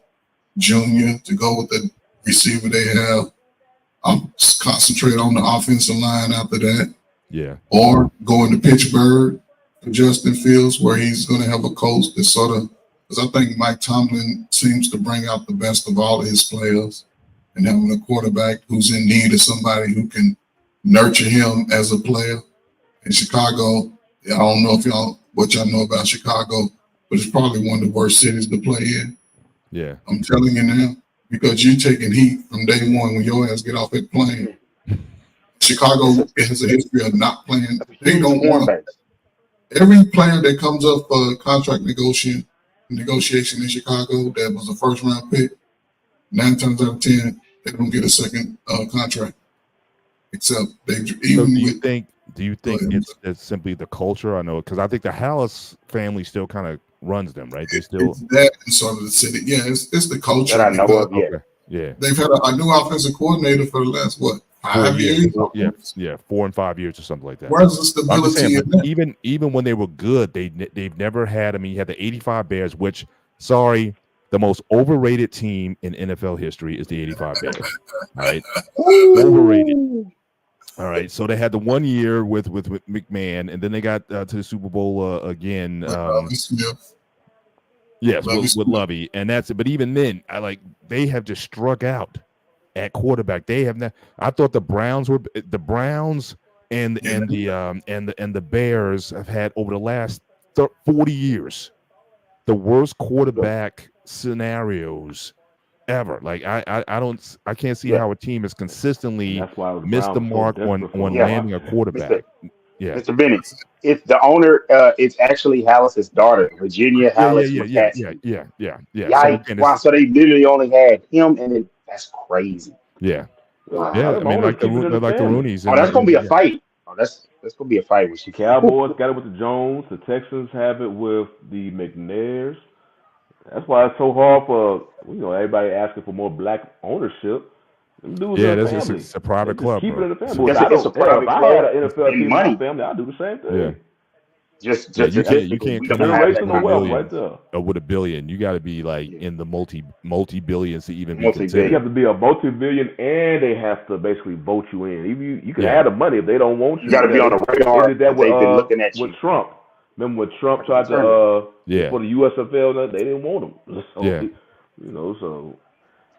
Jr. to go with the receiver they have. I'm concentrate on the offensive line after that. Yeah. Or going to Pittsburgh for Justin Fields, where he's going to have a coach that because I think Mike Tomlin seems to bring out the best of all of his players, and having a quarterback who's in need of somebody who can nurture him as a player. In Chicago, I don't know what y'all know about Chicago, but it's probably one of the worst cities to play in. Yeah. I'm telling you now. Because you're taking heat from day one when your ass get off that plane. Chicago has a history of not playing. They don't want to. Every player that comes up for contract negotiation in Chicago that was a first round pick, 9 times out of 10, they don't get a second contract. Except do you think it's simply the culture? I know, because I think the Hallis family still kind of runs them, right? They still it's that and sort of the city. Yeah, it's the culture that I know of. Yeah. They've had a new offensive coordinator for the last 5 years? 4 and 5 years or something like that. Where's the stability in that? Even when they were good, they've never had. I mean, you had the '85 Bears, which, sorry, the most overrated team in NFL history is the '85 Bears. Right, overrated. All right, so they had the 1 year with McMahon, and then they got to the Super Bowl again. Yes, Lovie with Smith. Lovey, and that's it. But even then, they have just struck out at quarterback. They have not. I thought the Browns and the Bears have had over the last 40 years the worst quarterback scenarios ever. Like I can't see how a team has consistently That's why the missed the Browns were so mark desperate for on Lamar. landing a quarterback. Yeah. Mr. Bennett, it's the owner. It's actually Hallis's daughter, Virginia Hallis McCaskey. Yeah. So again, Wow, so they literally only had him, and then that's crazy. Yeah. Well, Yeah, I the mean, owners like the keep it in the family. Roonies. Oh, that's gonna be a fight. Oh, that's gonna be a fight with you. Cowboys got it with the Jones. The Texans have it with the McNairs. That's why it's so hard for everybody asking for more black ownership. Them dudes Yeah, in the that's family. it's a private They club, just keep bro. it in the family. It's a private If I club. had an NFL Spend team in money. my family, I'd do the same thing. Yeah. Just you because can't we come don't out have with that Generational kind of wealth money. right there. with $1 billion. You got to be like in the multi billions to even be Multi-billion. You considered. have to be a multi-billion, and they have to basically vote you in. You can Yeah. have the money if they don't want you. You got to be on the radar. They did that They've been looking at with you. Trump. Remember when Trump tried Turner. to Yeah. for the USFL? They didn't want him. So, Yeah. so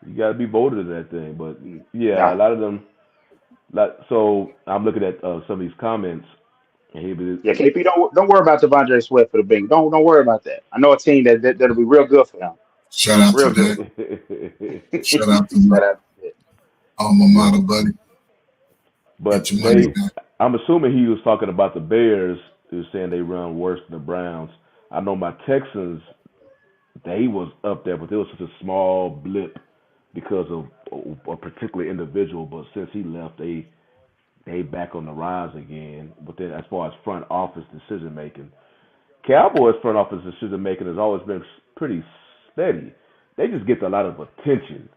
you got to be voted in that thing. But Yeah. a lot of them. So I'm looking at some of these comments. And Yeah, KP, don't worry about Devondre Swift for the Bengals. Don't worry about that. I know a team that'll be real good for him. Shout out Real to good. that. Shout out to Shout my out to that. alma mater, buddy. But Get your money back. I'm assuming he was talking about the Bears. He was saying they run worse than the Browns. I know my Texans, they was up there, but it was such a small blip because of a particular individual. But since he left, they back on the rise again. But then as far as front office decision making, Cowboys front office decision making has always been pretty steady. They just get a lot of attention.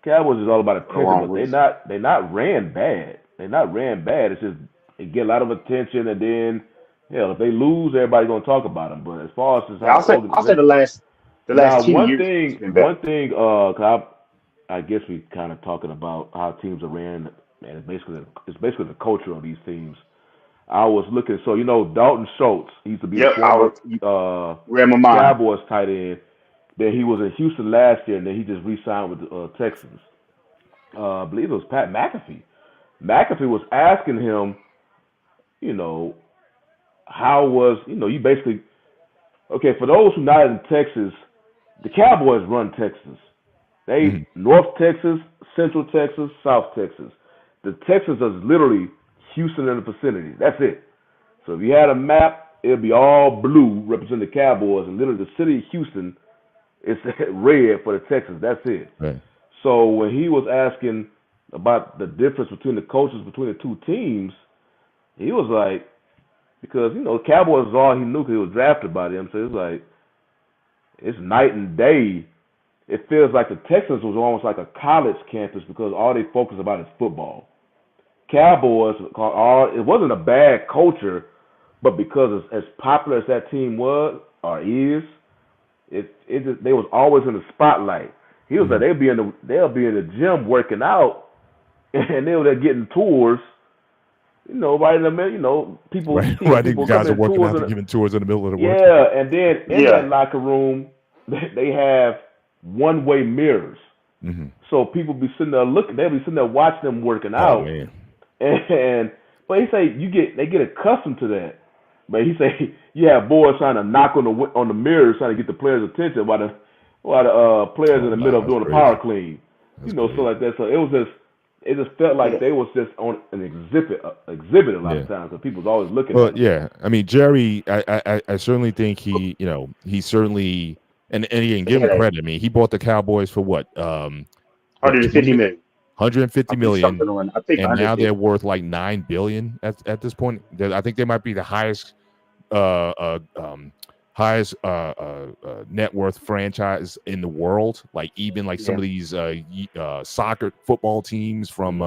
Cowboys is all about attention, but they not ran bad. They not ran bad. It's just they get a lot of attention, and then if they lose, everybody's gonna talk about them. But as far as I'll say the last now, 2 one years. thing, 'cause I guess we kind of talking about how teams are ran, and it's basically the culture of these teams. I was looking, so Dalton Schultz, he used to be the former Cowboys tight end. Then he was in Houston last year, and then he just re-signed with the Texans. I believe it was Pat McAfee. McAfee was asking him, how was, you basically, okay, for those who not in Texas, the Cowboys run Texas. They North Texas, Central Texas, South Texas. The Texas is literally Houston and the vicinity. That's it. So if you had a map, it'd be all blue representing the Cowboys, and literally the city of Houston is red for the Texans. That's it. Right. So when he was asking about the difference between the coaches between the two teams, he was like, because Cowboys is all he knew because he was drafted by them. So it's like it's night and day. It feels like the Texans was almost like a college campus because all they focus about is football. Cowboys, it wasn't a bad culture, but because as popular as that team was or is, they was always in the spotlight. He was like they'll be in the gym working out, and they were there getting tours. Right in the middle, people. Right, people guys are coming working tours out, giving tours in the middle of the work. Yeah, and then in that locker room, they have one-way mirrors. Mm-hmm. So people be sitting there looking. They'll be sitting there watching them working out. Man. But he say they get accustomed to that. But he say you have boys trying to knock on the mirrors trying to get the players' attention while the players in the middle of doing the power clean. So like that. So it just felt like they was just on an exhibit a lot of times. So people was always looking. Well, at them. yeah. I mean, Jerry, I certainly think he certainly and again, give him credit. I mean, he bought the Cowboys for what? 150 million. 150 million, I think and now they're worth like $9 billion at this point. I think they might be the highest net worth franchise in the world. Like even like some of these soccer football teams from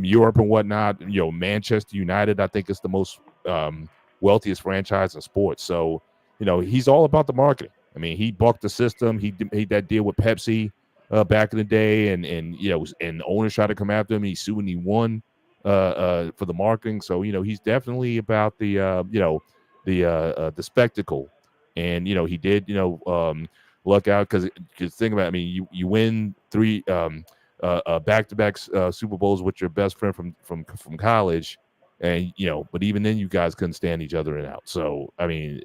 Europe and whatnot. Manchester United, I think, is the most wealthiest franchise in sports. So he's all about the marketing. I mean, he bucked the system. He made that deal with Pepsi back in the day, and the owners tried to come after him. He sued and he won for the marketing. So he's definitely about the spectacle and he did luck out because think about it, I mean you win 3 back-to-back Super Bowls with your best friend from college, and but even then you guys couldn't stand each other and out. So I mean,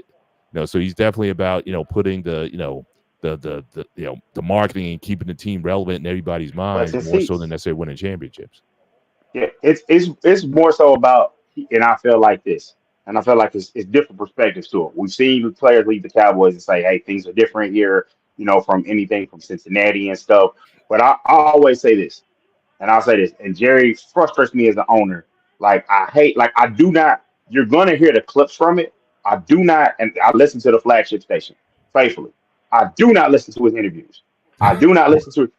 so he's definitely about putting the the marketing and keeping the team relevant in everybody's minds more so than necessarily winning championships. Yeah, it's more so about, and I feel like this, and I feel like it's different perspectives to it. We've seen players leave the Cowboys and say, "Hey, things are different here," from anything from Cincinnati and stuff. But I always say this, and I'll say this, and Jerry frustrates me as an owner. Like I do not. You're gonna hear the clips from it. I do not, and I listen to the flagship station faithfully. I do not listen to his interviews. I do not listen to it.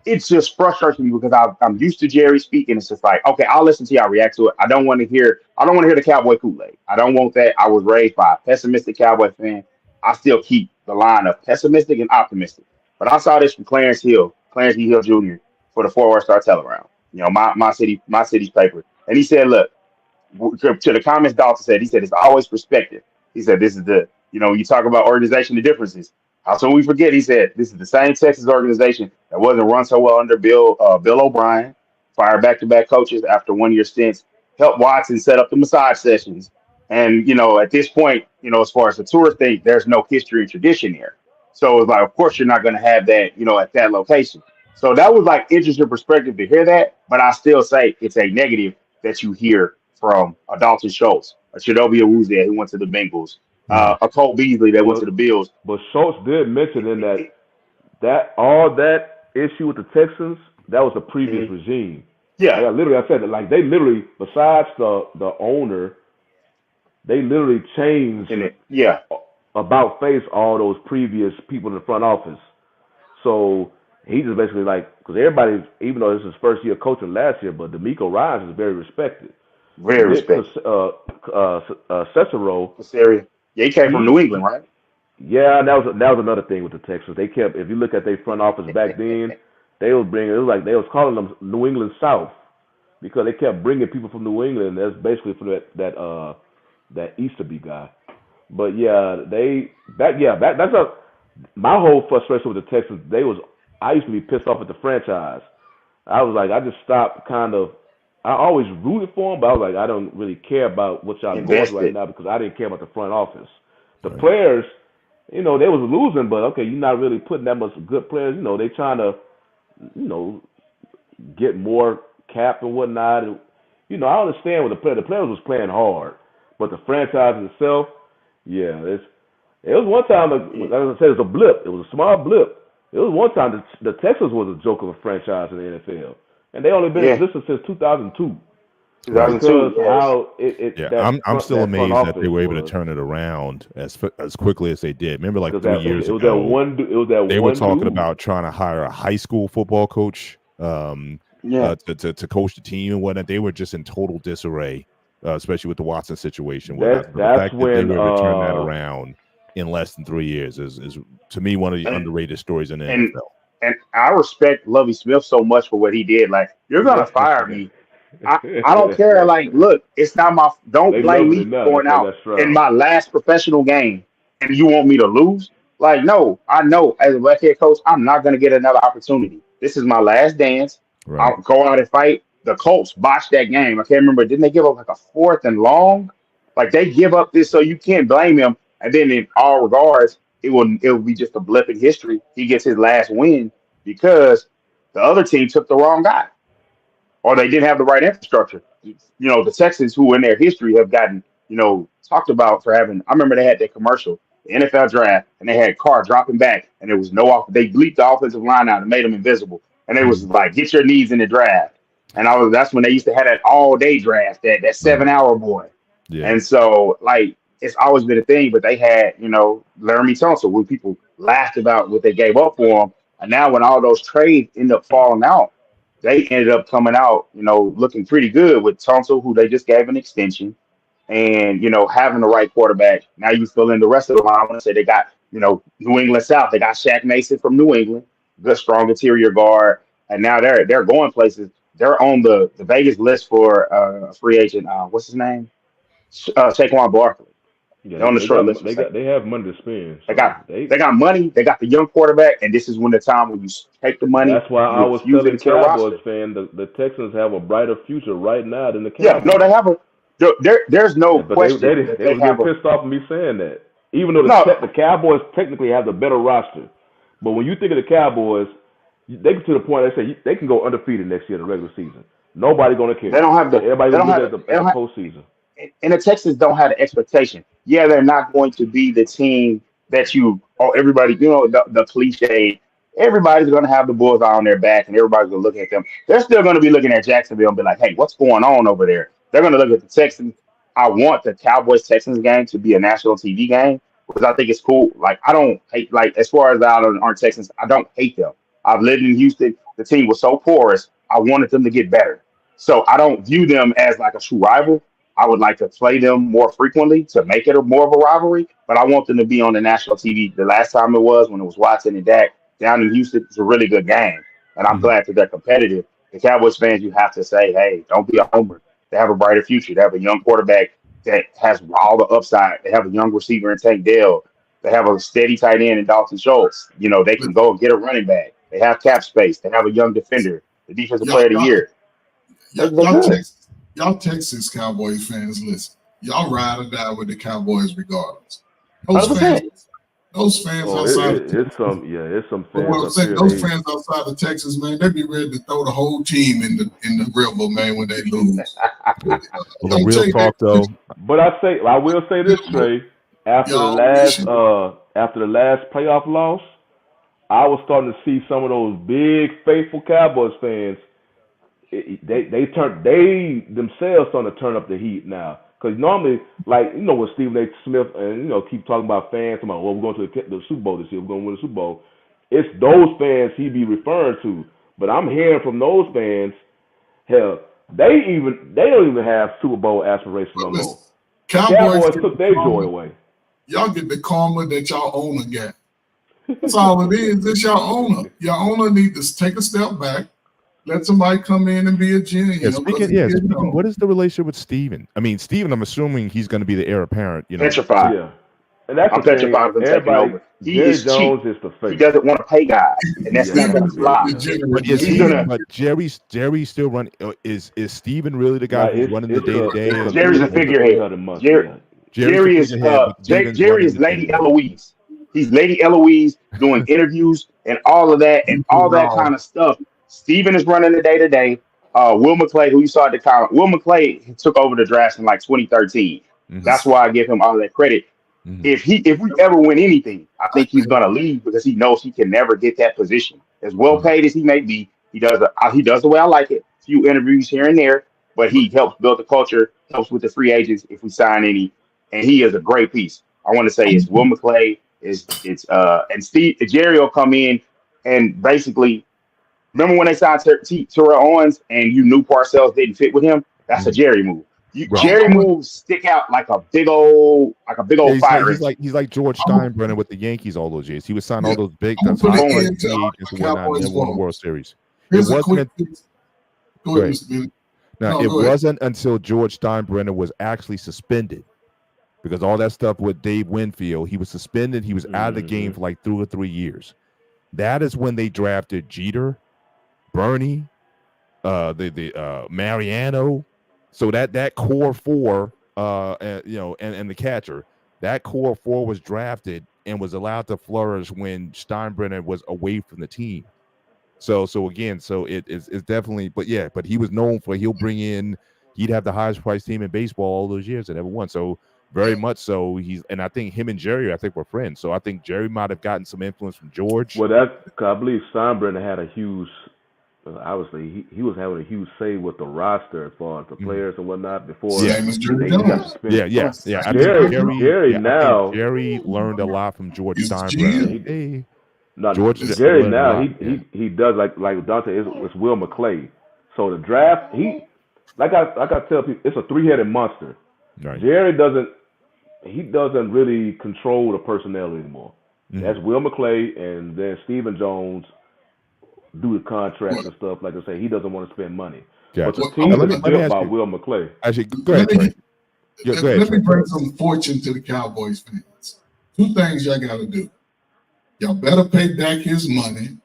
It's just frustrating me because I'm used to Jerry speaking. It's just like, okay, I'll listen to y'all react to it. I don't want to hear the Cowboy Kool-Aid. I don't want that. I was raised by a pessimistic Cowboy fan. I still keep the line of pessimistic and optimistic. But I saw this from Clarence E. Hill Jr. for the Forward Star Teleround. My city's paper. And he said, look, to the comments Dalton said, he said, it's always perspective. He said, this is when you talk about organizational differences, how soon we forget, he said, this is the same Texas organization that wasn't run so well under Bill O'Brien, fired back-to-back coaches after 1-year stints, helped Watson set up the massage sessions. And, at this point, as far as the tourist thing, there's no history and tradition here. So it's like, of course, you're not going to have that, at that location. So that was like interesting perspective to hear that. But I still say it's a negative that you hear from a Dalton Schultz, a Chidobe Awuzie who went to the Bengals, a Cole Beasley that went to the Bills. But Schultz did mention in that all that issue with the Texans, that was the previous regime. Yeah. I said that, like, they literally, besides the owner, they literally changed about face all those previous people in the front office. So he just basically because everybody, even though this is his first year coaching last year, but DeMeco Ryans is very respected. Very respected. Cicero. Yeah, he came from New England, right? Yeah, that was another thing with the Texans. They kept, if you look at their front office back then, they was calling them New England South because they kept bringing people from New England. That's basically for that Easterby guy. But yeah, my whole frustration with the Texans. I used to be pissed off at the franchise. I was like, I just stopped I always rooted for them, but I was like, I don't really care about what y'all going right now because I didn't care about the front office. The players, they was losing, but okay, you're not really putting that much good players. They trying to, get more cap and whatnot. And, I understand what the players was playing hard, but the franchise itself, yeah, it was one time, like I said, it's a blip. It was a small blip. It was one time the Texans was a joke of a franchise in the NFL. And they only been in existence since 2002. 2002. I'm still amazed that they were able to turn it around as quickly as they did. Remember, like 3 years ago, they were talking about trying to hire a high school football coach to coach the team and whatnot. They were just in total disarray, especially with the Watson situation. That's the fact when that they were able to turn that around in less than 3 years is to me one of the underrated stories in the NFL. And I respect Lovie Smith so much for what he did. Like, you're gonna fire me. I don't care. Like, look, it's not my. Don't blame me for going out in my last professional game, and you want me to lose? Like, no. I know as a black head coach, I'm not gonna get another opportunity. This is my last dance. Right. I'll go out and fight. The Colts botched that game. I can't remember. Didn't they give up like a 4th and long? Like, they give up this, so you can't blame him. And then in all regards, it will be just a blip in history. He gets his last win because the other team took the wrong guy, or they didn't have the right infrastructure. The Texans, who in their history have gotten, talked about for having. I remember they had that commercial, the NFL draft, and they had Carr dropping back, and there was no off. They bleeped the offensive line out and made them invisible, and it was like, get your needs in the draft. And that's when they used to have that all day draft, that 7-hour boy. Yeah. And so, like, it's always been a thing, but they had, Laramie Tunsil, when people laughed about what they gave up for him. And now when all those trades end up falling out, they ended up coming out, looking pretty good with Tunsil, who they just gave an extension, and, having the right quarterback. Now you fill in the rest of the line. I want to say they got, New England South. They got Shaq Mason from New England, good, strong interior guard. And now they're going places. They're on the Vegas list for a free agent. What's his name? Saquon Barkley. Yeah, They're on the they short got list. they have money to spend. They So got money. They got the young quarterback, and this is when the time when you take the money, that's why you I was infuse it telling into the Cowboys roster. fan the Texans have a brighter future right now than the Yeah, no, they Cowboys. have a. There's no But they question that they they was have getting a. pissed off at me saying that. Even though No, the Cowboys technically have the better roster, but when you think of the Cowboys, they get to the point they say they can go undefeated next year in the regular season. Nobody gonna they care. don't have the. Everybody They gonna don't look have. at They the don't have. postseason. And the Texans don't have the expectation. Yeah, they're not going to be the team that you or everybody, the cliche. Everybody's going to have the bullseye on their back, and everybody's going to look at them. They're still going to be looking at Jacksonville and be like, "Hey, what's going on over there?" They're going to look at the Texans. I want the Cowboys Texans game to be a national TV game because I think it's cool. Like I don't hate like as far as out on Texans, I don't hate them. I've lived in Houston. The team was so porous. I wanted them to get better. So I don't view them as like a true rival. I would like to play them more frequently to make it more of a rivalry, but I want them to be on the national TV. The last time it was when it was Watson and Dak down in Houston, it's a really good game, and I'm Mhm. glad that they're competitive. The Cowboys fans, you have to say, hey, don't be a homer. They have a brighter future. They have a young quarterback that has all the upside. They have a young receiver in Tank Dell. They have a steady tight end in Dalton Schultz. They can go and get a running back. They have cap space. They have a young defender, the defensive Y'all, player of the y'all, year. They're y'all, good. Texas Cowboys fans, listen. Y'all ride or die with the Cowboys regardless. Those 100%. fans, those fans Oh, outside of it's some But fans what I'm up saying, here. those fans outside of Texas, man, they be ready to throw the whole team in the river, man, when they lose. Well, the Don't real take talk that. though, But I will say this, Trey. Y'all wishing. After the last playoff loss, I was starting to see some of those big faithful Cowboys fans. They themselves starting to turn up the heat now. Because normally, like with Stephen A. Smith and keep talking about fans, talking about well, we're going to the Super Bowl this year, we're going to win the Super Bowl. It's those fans he be referring to. But I'm hearing from those fans, hell, they don't even have Super Bowl aspirations no Listen, more. The Cowboys Cowboys get took the their karma. joy away. Y'all get the karma that y'all owner got. That's all it is. It's your owner. Your owner need to take a step back, let somebody come in and be a genius. yeah. Because Speaking, what is the relationship with Steven? I mean, Steven, I'm assuming he's going to be the heir apparent. Petrified. Yeah. And that's I'm the thing. petrified of him taking Everybody, over. He Jerry is cheap. Jones is the He face. doesn't want to pay guys, and that's Yeah, not he going got to to be. fly. Yeah. But is He's gonna. Jerry still running? Is Steven really the guy Like who's running the day to day? Jerry's a it's a figurehead. 300 month. Jerry, Yeah. Jerry's the Jerry is figurehead, but Steven's Jerry running is the day to Lady day. Eloise. He's Lady Eloise doing interviews and all of that kind of stuff. Steven is running the day to day. Will McClay, who you saw at the college, Will McClay took over the draft in like 2013. Mhm. That's why I give him all that credit. Mhm. If we ever win anything, I think he's gonna leave because he knows he can never get that position. As well paid as he may be, he does the way I like it. A few interviews here and there, but he helps build the culture, helps with the free agents if we sign any, and he is a great piece. I want to say it's Will McClay, and Steve Jerry will come in and basically remember when they signed Terrell Owens and you knew Parcells didn't fit with him? That's a Jerry move. Right. Jerry moves stick out like a big old Yeah, fire. he's like George Steinbrenner with the Yankees all those years. He would sign all those big I'm gonna high put it price into free all agents the and whatnot, and Cowboys then won a fans. World Series. Here's It a wasn't quick. Go Go ahead, ahead. Mr. Billy. Now, No, it go ahead. wasn't until George Steinbrenner was actually suspended because all that stuff with Dave Winfield, he was suspended. He was out of the game for like 2 or 3 years. That is when they drafted Jeter, Bernie, Mariano. So that core four, and the catcher, that core four was drafted and was allowed to flourish when Steinbrenner was away from the team. So it's definitely, but he was known for he'd have the highest priced team in baseball all those years that ever won. So very much so and I think him and Jerry, I think, were friends. So I think Jerry might have gotten some influence from George. Well, I believe Steinbrenner had a huge. Obviously, he was having a huge say with the roster as far as the players and whatnot before. Same as Jerry they got Jones. suspended. Yeah. I think Jerry I now. think Jerry learned a lot from George He's Steinbrenner. GM. No, George Jerry learned a now lot, he does like Dante it's Will McClay. So the draft like I tell people it's a 3-headed monster. Right. Jerry doesn't really control the personnel anymore. That's Will McClay, and then Stephen Jones do the contracts and stuff. Like I say, he doesn't want to spend money. Gotcha. But the team Let is me built ask by you- Will McClay. Actually, go ahead. Trey. Yeah, go let ahead, me Trey. bring some fortune to the Cowboys fans. Two things y'all got to do. Y'all better pay Dak his money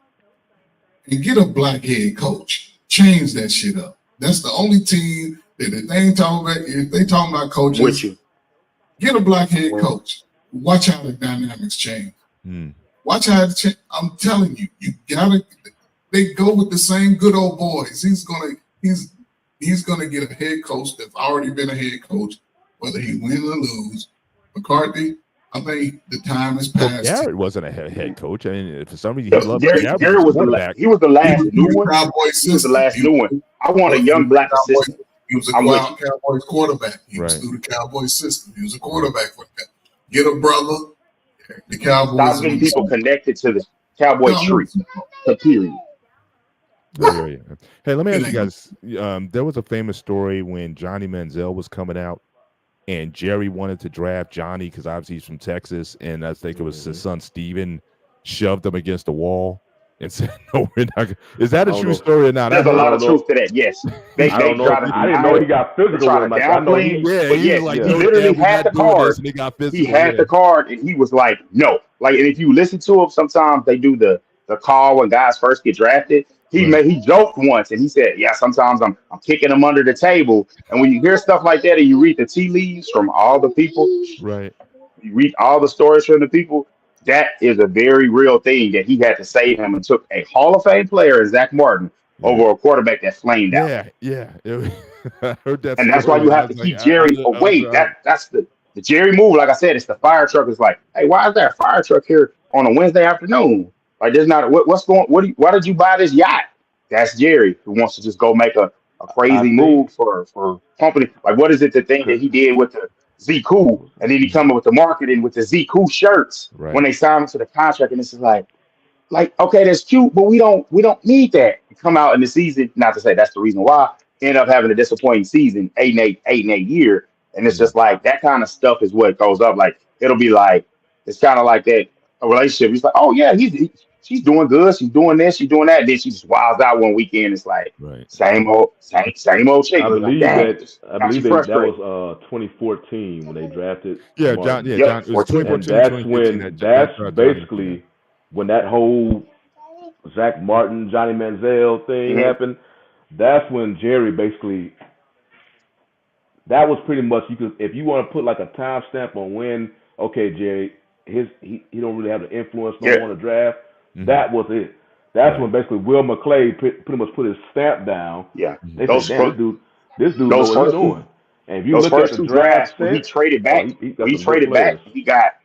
and get a black head coach. Change that shit up. That's the only team that if they ain't talking about, if they talking about I'm with coaches, you. get a black head coach. Watch how the dynamics change. Watch how it change. I'm telling you, you gotta. They go with the same good old boys. He's gonna get a head coach that's already been a head coach, whether he win or lose. McCarthy, I think the time has Well, passed. Garrett wasn't a head coach. I mean, for some reason, he loved Gary Garrett was was the quarterback. he was the He last was new the one. Cowboy He was the system. last new one. I want a young black assistant. He was a I'm with Cowboys quarterback. He was Right. through the Cowboys system. He was a quarterback for them. Get a brother. The Cowboys Stop are getting gonna people be connected to the Cowboy tree. Period. I hear you. Hey, let me ask It you guys. There was a famous story when Johnny Manziel was coming out, and Jerry wanted to draft Johnny because obviously he's from Texas, and I think it was his son Steven shoved him against the wall and said, "No, we're not." Is that a I don't true know. story or not? There's a I heard- lot of don't know. truth to that. Yes, they I don't know. try to I didn't deny know he it. got They physical try with to him. I know downplay he. it. Yeah, But he yes, was like, he "No, literally Dad, we're had not the doing card. this," and they got He physical. had the card, and he was like, "No." Like, and if you listen to him, sometimes they do the call when guys first get drafted. He joked once, and he said, "Yeah, sometimes I'm kicking them under the table." And when you hear stuff like that, and you read the tea leaves from all the people, Right. you read all the stories from the people. That is a very real thing that he had to save him and took a Hall of Fame player, Zach Martin, over a quarterback that flamed out. Yeah. I heard that And that's why story. you And I have to was like, keep Jerry away. That's the Jerry move. Like I said, it's the fire truck. It's like, hey, why is there a fire truck here on a Wednesday afternoon? Like, there's not what's going. Why did you buy this yacht? That's Jerry who wants to just go make a I crazy think. move for company. Like, what is it the thing that he did with the Z Cool, and then he come up with the marketing with the Z Cool shirts when Right. they signed him to the contract, and it's just like okay, that's cute, but we don't need that. You come out in the season, not to say that's the reason why, end up having a disappointing season, 8-8 year. And it's just like that kind of stuff is what goes up. Like it'll be like it's kind of like that a relationship. It's like, oh yeah, she's doing good, she's doing this, she's doing that. Then she just wilds out one weekend. It's like Right. same old chick. I It's like, believe dang, that. just I got you believe that frustrated. was 2014 when they drafted Yeah, John. Martin. Yeah, Yep, John. It was 14. And 2014 or that's 2015. when that's Johnny. basically when that whole Zach Martin, Johnny Manziel thing Mhm. happened. That's when Jerry basically. That was pretty much you could if you want to put like a timestamp on when. Okay, Jerry, he don't really have the influence no Yeah. more on the draft. Mhm. That was it. That's Right. when basically Will McClay pretty much put his stamp down. Yeah. They Those said, "Damn, first, this dude know those what he's first two doing." And if you those look at first the two draft drafts when he since, traded oh, back, he got some good players.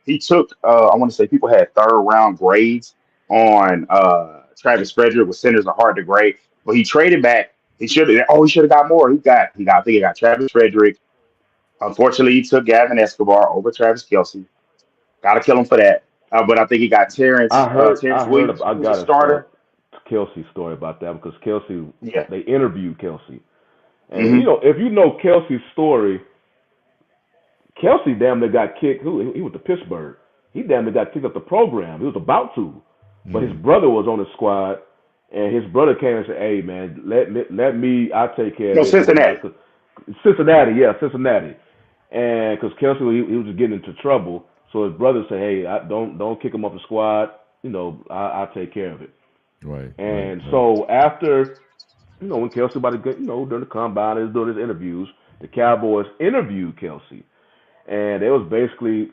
he took I want to say people had third round grades on Travis Frederick with centers are hard to grade, but he traded back. He should have got more. I think he got Travis Frederick. Unfortunately, he took Gavin Escobar over Travis Kelsey. Got to kill him for that. But I think he got Terrence Williams, I who was a got starter. Kelsey's story about that because Kelsey, Yeah. they interviewed Kelsey, and hmm if you know Kelsey's story, Kelsey damn near got kicked. He went to Pittsburgh. He damn near got kicked up the program. He was about to, but his brother was on the squad, and his brother came and said, "Hey man, let me. I take care of No, this." Cincinnati. Cincinnati, and because Kelsey he was just getting into trouble, so his brother said, "Hey, don't kick him off the squad. I'll take care of it." Right. And so after, when Kelsey about to get, during the combine, he was doing his interviews. The Cowboys interviewed Kelsey, and it was basically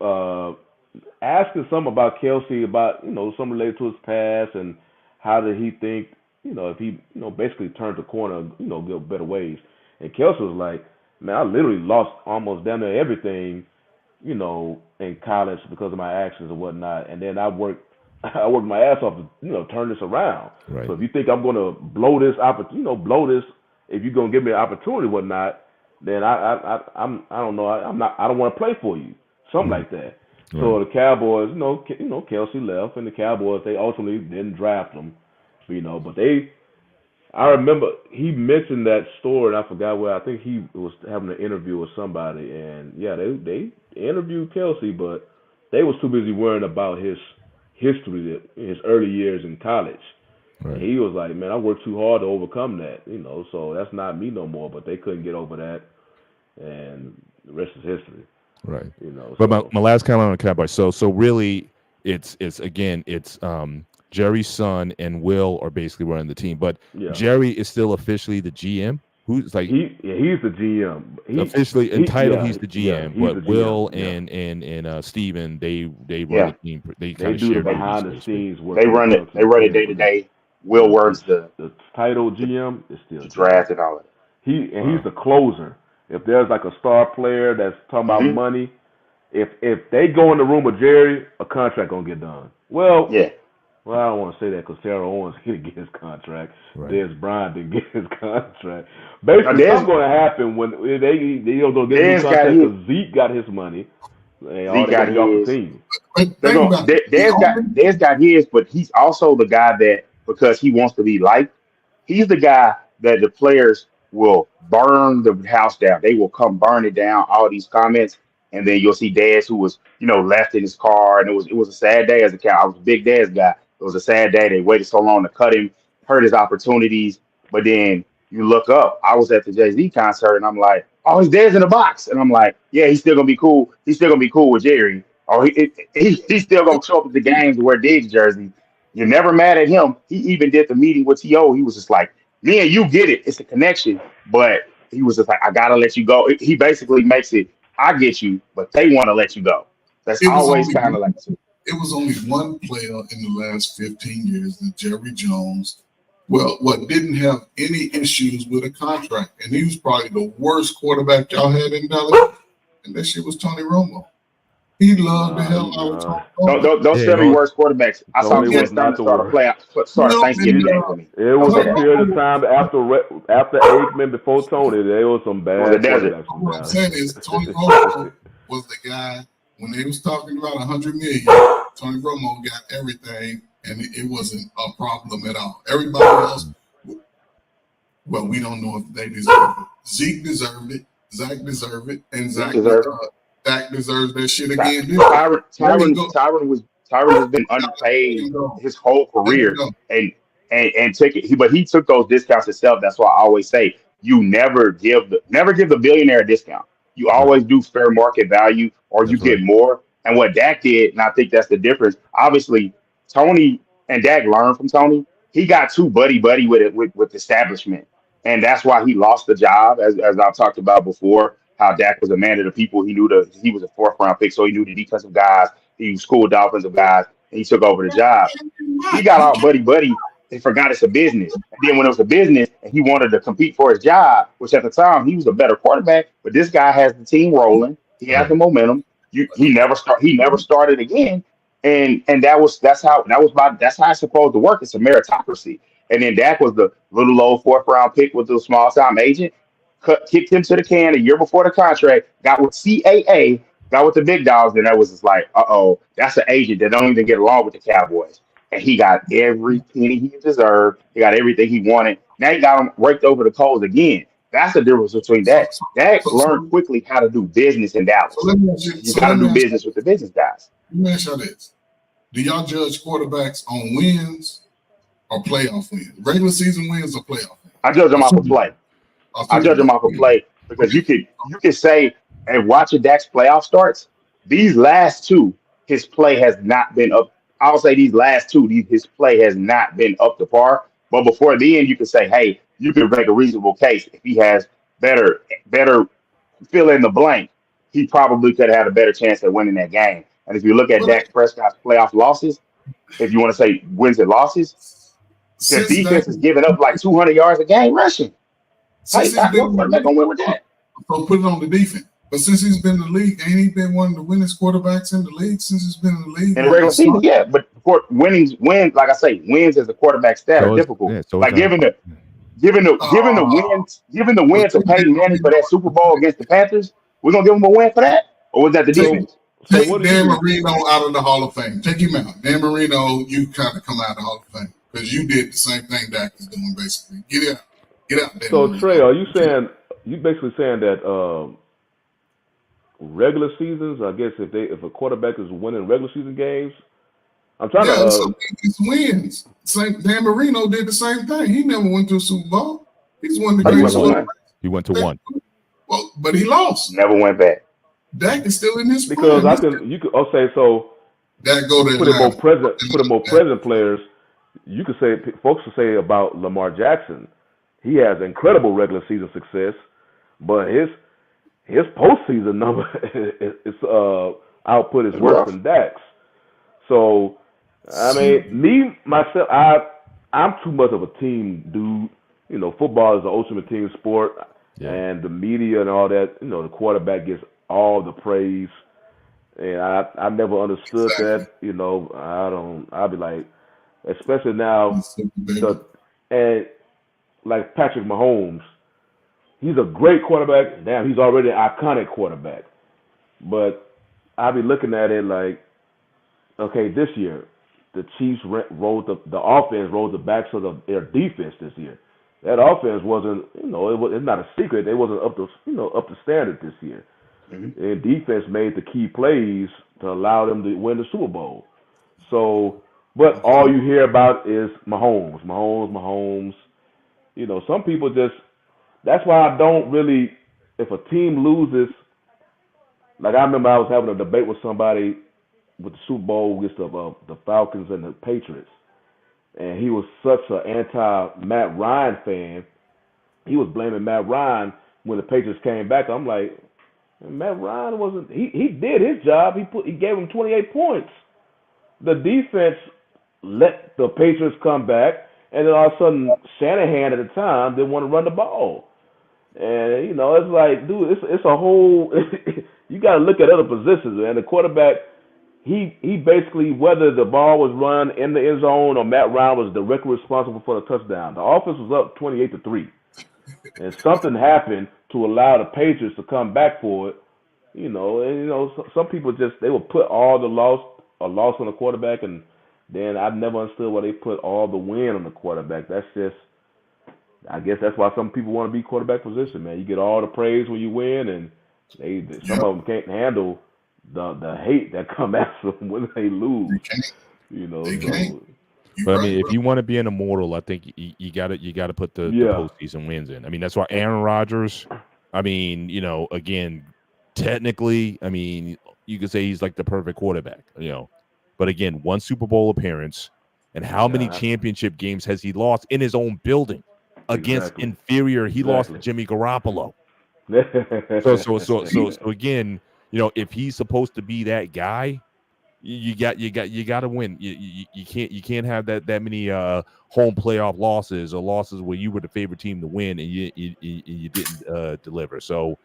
asking something about Kelsey about something related to his past and how did he think if he basically turned the corner go better ways. And Kelsey was like, man, I literally lost almost down there everything in college because of my actions and whatnot, and then I worked my ass off to turn this around. Right. So if you think I'm gonna blow this if you're gonna give me an opportunity or whatnot, then I don't know. I don't want to play for you. Something like that. So the Cowboys, Kelsey left, and the Cowboys they ultimately didn't draft him, but I remember he mentioned that story, and I forgot where. I think he was having an interview with somebody, and yeah, they interviewed Kelsey, but they was too busy worrying about his history, his early years in college. Right. And he was like, man, I worked too hard to overcome that, so that's not me no more. But they couldn't get over that, and the rest is history. Right. You know. But So, my last comment on the Cowboys. So really, it's Jerry's son and Will are basically running the team, but yeah. Jerry is still officially the GM. Who's like he's the GM. officially entitled. He's the GM, he's but the GM, Will and Steven, they run the team. They kind of do the share behind the duties, scenes work. They run it day to day. Will Word's the title GM is still draft and all that. He's the closer. If there's like a star player that's talking about money, if they go in the room with Jerry, a contract gonna get done. Well, I don't want to say that because Terrell Owens didn't get his contract. Right. Dez Bryant didn't get his contract. Basically, something's going to happen when they don't get his contract because Zeke got his money. Zeke got his off the team. Dez got his, but he's also the guy that, because he wants to be liked, he's the guy that the players will burn the house down. They will come burn it down, all these comments. And then you'll see Dez, who was, left in his car. And it was a sad day as a Cow. I was a big Dez guy. It was a sad day. They waited so long to cut him, hurt his opportunities. But then you look up. I was at the Jay-Z concert, and I'm like, oh, he's Dez in the box. And I'm like, yeah, he's still going to be cool. He's still going to be cool with Jerry. Or he's still going to show up at the games and wear Diggs jersey. You're never mad at him. He even did the meeting with T.O. He was just like, me and you get it. It's a connection. But he was just like, I got to let you go. He basically makes it, I get you, but they want to let you go. That's always kind of like it. It was only one player in the last 15 years, that Jerry Jones, didn't have any issues with a contract. And he was probably the worst quarterback y'all had in Dallas. And that shit was Tony Romo. He loved the hell out of Tony Romo. Don't tell me worst quarterbacks. I saw him start a Thanksgiving game for me. It was a period of time after Aikman, before Tony. There was some bad quarterbacks. What I'm saying is Tony Romo was the guy, when they was talking about $100 million, Tony Romo got everything, and it wasn't a problem at all. Everybody else, we don't know if they deserve it. Zeke deserved it. Zach deserved it, and Zach deserves that shit again. Tyron has been underpaid his whole career, and took it. But he took those discounts himself. That's why I always say you never give the billionaire a discount. You always do fair market value, or you get more. And what Dak did, and I think that's the difference. Obviously, Tony and Dak learned from Tony. He got too buddy with establishment, and that's why he lost the job. As I've talked about before, how Dak was a man of the people. He was a 4th round pick, so he knew the defensive guys. He schooled the offensive guys, and he took over the job. He got all buddy and forgot it's a business. And then when it was a business and he wanted to compete for his job, which at the time he was a better quarterback, but this guy has the team rolling. He has the momentum. He never started again. And that's how it's supposed to work. It's a meritocracy. And then Dak was the little old 4th round pick with the small time agent. Kicked him to the can a year before the contract, got with CAA, got with the big dogs, and that was just like, that's an agent that don't even get along with the Cowboys. And he got every penny he deserved. He got everything he wanted. Now he got him raked over the coals again. That's the difference between Dak. Dak learned quickly how to do business in Dallas. You got to do business with the business guys. Let me ask you this. Do y'all judge quarterbacks on wins or playoff wins? Regular season wins or playoff wins? I judge them off of play. I judge him off of play because you could say, and watching Dak's playoff starts, these last two, his play has not been up. I'll say these last two, his play has not been up to par. But before the end, you could say, hey, you could make a reasonable case if he has better fill in the blank. He probably could have had a better chance at winning that game. And if you look at Dak Prescott's playoff losses, if you want to say wins and losses, the defense is giving up like 200 yards a game rushing. What are they going to win with that? So put it on the defense. But since he's been in the league, ain't he been one of the winningest quarterbacks in the league since he's been in the league? In the regular season, yeah. But wins, like I say, wins as a quarterback stat are difficult. Like giving the win to Peyton Manning for that Super Bowl against the Panthers, we're gonna give him a win for that, or was that the defense? Take Dan Marino out of the Hall of Fame. Take him out. Dan Marino, you kind of come out of the Hall of Fame because you did the same thing Dak is doing basically. Get out. Dan so Marino. Trey, are you basically saying that regular seasons? I guess if a quarterback is winning regular season games, I'm trying to. So it's wins. Dan Marino did the same thing. He never went to a Super Bowl. He's one of the greatest. He went to one. but he lost. Never went back. Dak is still in his Because prime. you could say so. Dak go to Put in more Atlanta. present players. You could say folks could say about Lamar Jackson. He has incredible regular season success, but his postseason number output is worse than Dak's. So, I mean, myself, I'm too much of a team dude. You know, football is the ultimate team sport, and the media and all that. You know, the quarterback gets all the praise, and I never understood that. You know, I'll be like, especially now, and like Patrick Mahomes, he's a great quarterback. Damn, he's already an iconic quarterback. But I'll be looking at it like, okay, this year, the Chiefs the offense rolled the backs of their defense this year. That offense wasn't, you know, it's not a secret. They wasn't up to standard this year. Mm-hmm. And defense made the key plays to allow them to win the Super Bowl. So, but all you hear about is Mahomes. You know, some people just, that's why I don't really, if a team loses, like I remember I was having a debate with somebody with the Super Bowl against the Falcons and the Patriots, and he was such an anti-Matt Ryan fan. He was blaming Matt Ryan when the Patriots came back. I'm like, Matt Ryan wasn't, he did his job. He gave him 28 points. The defense let the Patriots come back, and then all of a sudden Shanahan at the time didn't want to run the ball. And, you know, it's like, dude, it's a whole – you got to look at other positions, man. The quarterback, he basically, whether the ball was run in the end zone or Matt Ryan was directly responsible for the touchdown. The offense was up 28-3. And something happened to allow the Patriots to come back for it. You know, and, you know, some people just – they would put all the loss on the quarterback, and then I've never understood why they put all the win on the quarterback. That's just – I guess that's why some people want to be quarterback position, man. You get all the praise when you win, and some of them can't handle the hate that come after them when they lose. You know, but I mean, if you want to be an immortal, I think you got to put the postseason wins in. I mean, that's why Aaron Rodgers. I mean, you know, again, technically, I mean, you could say he's like the perfect quarterback. You know, but again, one Super Bowl appearance, and how many championship games has he lost in his own building? Against inferior, he lost to Jimmy Garoppolo. So again, you know, if he's supposed to be that guy, you got to win. You can't have that many home playoff losses or losses where you were the favorite team to win and you didn't deliver. So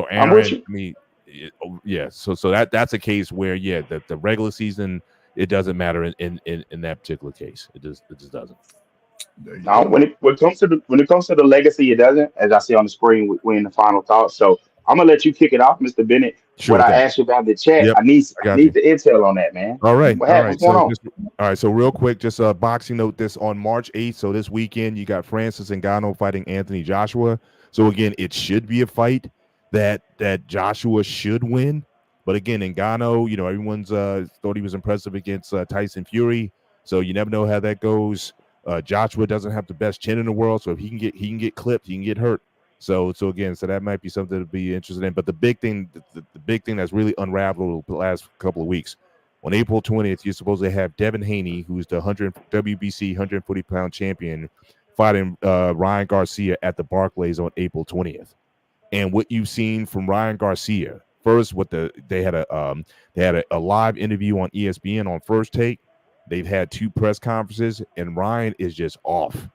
Aaron, I mean, So that's a case where the regular season, it doesn't matter in that particular case. It just doesn't. Now, when it comes to the legacy, it doesn't. As I see on the screen, we're in the final thoughts. So I'm gonna let you kick it off, Mr. Bennett. Sure, I asked you about the chat, I need the intel on that, man. All right. What's going on? So real quick, just a boxing note. This on March 8th. So this weekend, you got Francis Ngannou fighting Anthony Joshua. So again, it should be a fight that Joshua should win. But again, Ngannou, you know, everyone's thought he was impressive against Tyson Fury. So you never know how that goes. Joshua doesn't have the best chin in the world, so if he can get clipped, he can get hurt. So that might be something to be interested in. But the big thing that's really unraveled the last couple of weeks, on April 20th, you're supposed to have Devin Haney, who's the WBC 140-pound champion, fighting Ryan Garcia at the Barclays on April 20th. And what you've seen from Ryan Garcia, first, they had a live interview on ESPN on First Take. They've had 2 press conferences, and Ryan is just off.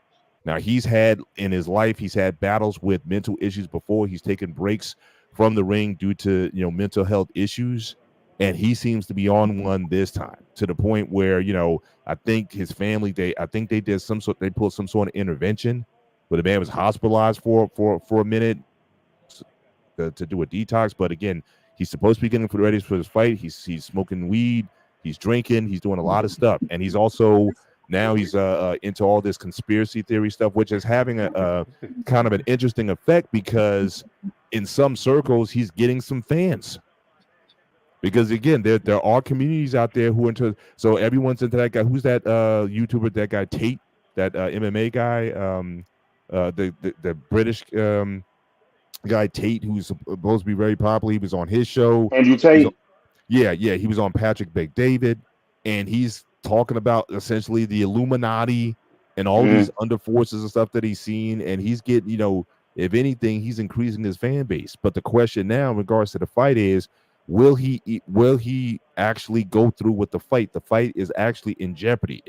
Now, he's had battles with mental issues before. He's taken breaks from the ring due to, you know, mental health issues, and he seems to be on one this time, to the point where, you know, I think his family, they pulled some sort of intervention where the man was hospitalized for a minute to do a detox. But again, he's supposed to be getting ready for his fight. He's smoking weed. He's drinking. He's doing a lot of stuff, and he's also now he's into all this conspiracy theory stuff, which is having a kind of an interesting effect because in some circles he's getting some fans. Because again, there are communities out there who are into. So everyone's into that guy. Who's that YouTuber? That guy Tate, that MMA guy, the British. guy Tate, who's supposed to be very popular. He was on his show. Andrew Tate. Yeah, he was on Patrick Bet-David, and he's talking about essentially the Illuminati and all these under forces and stuff that he's seen, and he's getting, if anything, he's increasing his fan base. But the question now in regards to the fight is, will he actually go through with the fight? The fight is actually in jeopardy.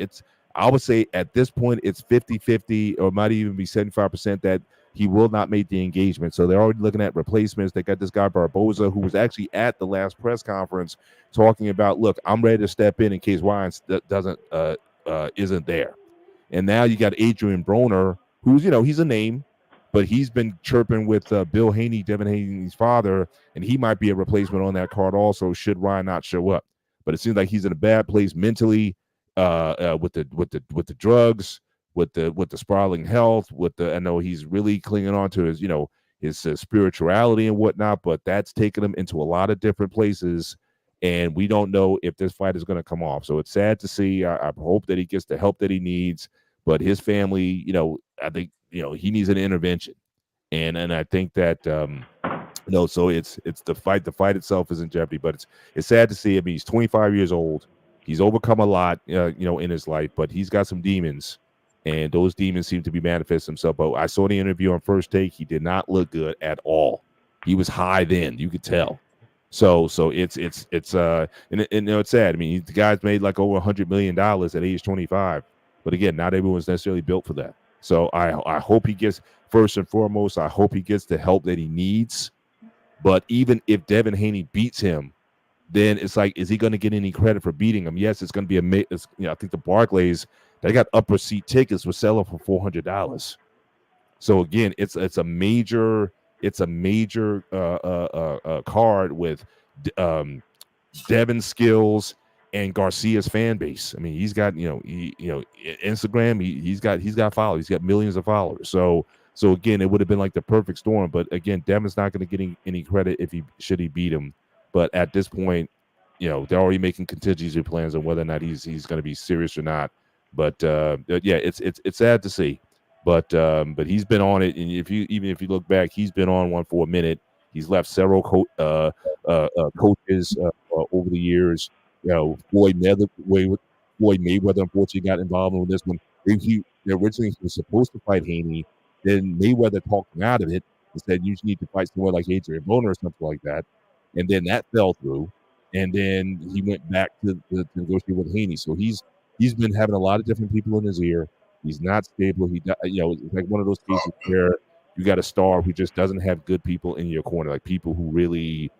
I would say at this point it's 50-50, or might even be 75% that he will not make the engagement. So they're already looking at replacements. They got this guy Barboza, who was actually at the last press conference talking about, look, I'm ready to step in case Ryan isn't there. And now you got Adrian Broner, who's, he's a name, but he's been chirping with Bill Haney, Devin Haney's father, and he might be a replacement on that card also should Ryan not show up. But it seems like he's in a bad place mentally, with the drugs, with the spiraling health, I know he's really clinging on to his spirituality and whatnot, but that's taken him into a lot of different places, and we don't know if this fight is going to come off. So it's sad to see. I hope that he gets the help that he needs, but his family, I think, he needs an intervention, and I think that so it's the fight itself is in jeopardy, but it's sad to see. I mean, he's 25 years old. He's overcome a lot, in his life, but he's got some demons, and those demons seem to be manifesting themselves. But I saw the interview on First Take. He did not look good at all. He was high then, you could tell. So it's it's sad. I mean, the guy's made like over $100 million at age 25, but again, not everyone's necessarily built for that. So I hope he gets, first and foremost, I hope he gets the help that he needs. But even if Devin Haney beats him, then it's like, is he going to get any credit for beating him? Yes, it's going to be I think the Barclays, they got upper seat tickets for selling for $400. So again, it's a major card with Devin Skills and Garcia's fan base. I mean, he's got Instagram. He's got followers. He's got millions of followers. So again, it would have been like the perfect storm. But again, Devin's not going to get any credit if he beat him. But at this point, they're already making contingency plans on whether or not he's going to be serious or not. But yeah, it's sad to see. But he's been on it, and if you look back, he's been on one for a minute. He's left several coaches over the years. Floyd Mayweather unfortunately got involved in this one. Originally he was supposed to fight Haney. Then Mayweather talked him out of it and said, you need to fight someone like Adrian Broner or something like that. And then that fell through. And then he went back to negotiate with Haney. So he's been having a lot of different people in his ear. He's not stable. It's like one of those cases where you got a star who just doesn't have good people in your corner, like people who really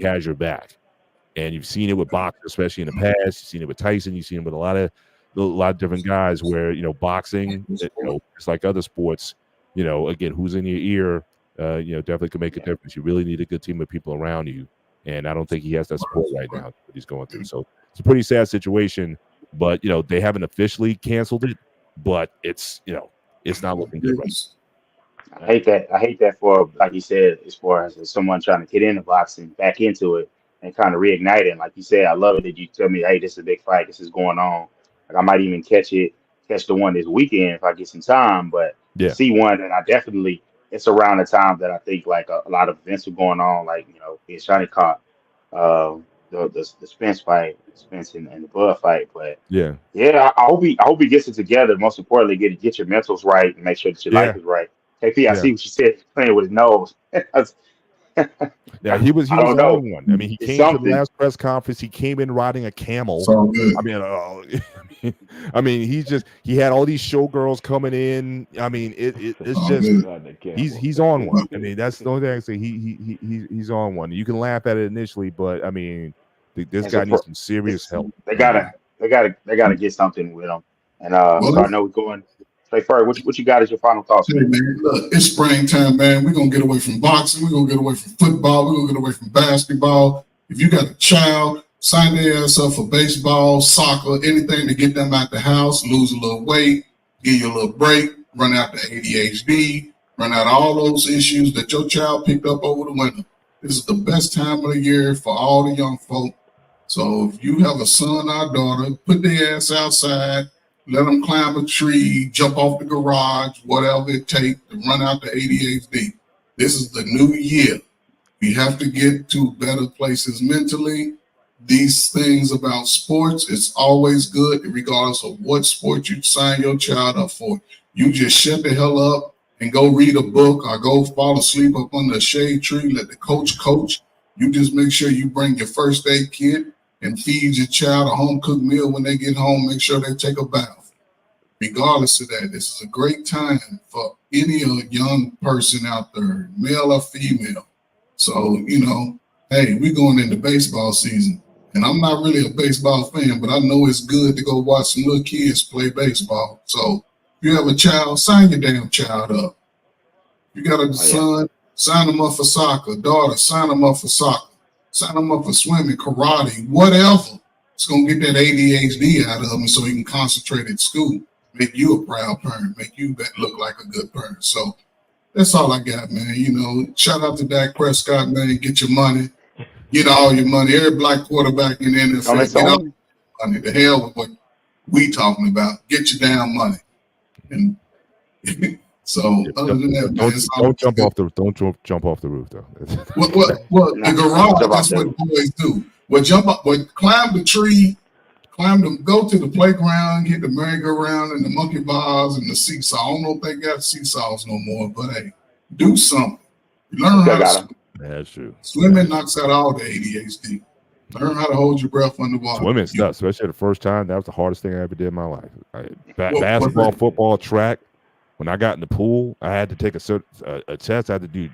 has your back. And you've seen it with boxing, especially in the past. You've seen it with Tyson. You've seen it with a lot of different guys where, boxing, it's like other sports, again, who's in your ear, definitely can make a difference. You really need a good team of people around you. And I don't think he has that support right now that he's going through. So it's a pretty sad situation, but, they haven't officially canceled it, but it's not looking good right now. I hate that for, like you said, as far as someone trying to get into boxing, back into it, and kind of reignite it. And like you said, I love it that you tell me, hey, this is a big fight. This is going on. Like I might even catch the one this weekend if I get some time. But see one, and I definitely, it's around the time that I think like a lot of events are going on. Like it's Johnny caught the Spence fight, Spence and the Bud fight. But I hope he gets it together. Most importantly, get your mentals right and make sure that your life is right. KP, I see what you said. He's playing with his nose. Yeah, he was on one. I mean, he came to the last press conference. He came in riding a camel. So good. I mean, he had all these showgirls coming in. I mean, it's just he's on one. I mean, that's the only thing I can say. He's on one. You can laugh at it initially, but I mean, this guy needs some serious help. They gotta get something with him. And so I know we're going. Hey, Ferg, what you got as your final thoughts? Hey, man, look, it's springtime, man. We're going to get away from boxing. We're going to get away from football. We're going to get away from basketball. If you got a child, sign their ass up for baseball, soccer, anything to get them out the house, lose a little weight, give you a little break, run out the ADHD, run out all those issues that your child picked up over the winter. This is the best time of the year for all the young folk. So if you have a son or daughter, put their ass outside. Let them climb a tree, jump off the garage, whatever it takes to run out the ADHD. This is the new year. We have to get to better places mentally. These things about sports, it's always good, regardless of what sport you sign your child up for. You just shut the hell up and go read a book or go fall asleep up under a shade tree. Let the coach coach. You just make sure you bring your first aid kit and feed your child a home cooked meal when they get home. Make sure they take a bath. Regardless of that, this is a great time for any young person out there, male or female. So, hey, we're going into baseball season. And I'm not really a baseball fan, but I know it's good to go watch some little kids play baseball. So if you have a child, sign your damn child up. You got a son, sign them up for soccer. Daughter, sign them up for soccer. Sign them up for swimming, karate, whatever. It's going to get that ADHD out of them so he can concentrate at school. Make you a proud parent. Make you look like a good parent. So that's all I got, man. Shout out to Dak Prescott, man. Get your money. Get all your money. Every black quarterback in the NFL, get all your money. The hell with what we talking about. Get your damn money. And so, other than that, don't jump off the roof though. Well, the garage. That's what boys do. Well, climb the tree, go to the playground, get the merry-go-round and the monkey bars and the seesaw. I don't know if they got seesaws no more, but hey, do something. Learn how to swim. That's true. Swimming knocks out all the ADHD. Learn how to hold your breath underwater. Swimming's nuts, especially the first time. That was the hardest thing I ever did in my life. Basketball, football, track. When I got in the pool, I had to take a test. I had to do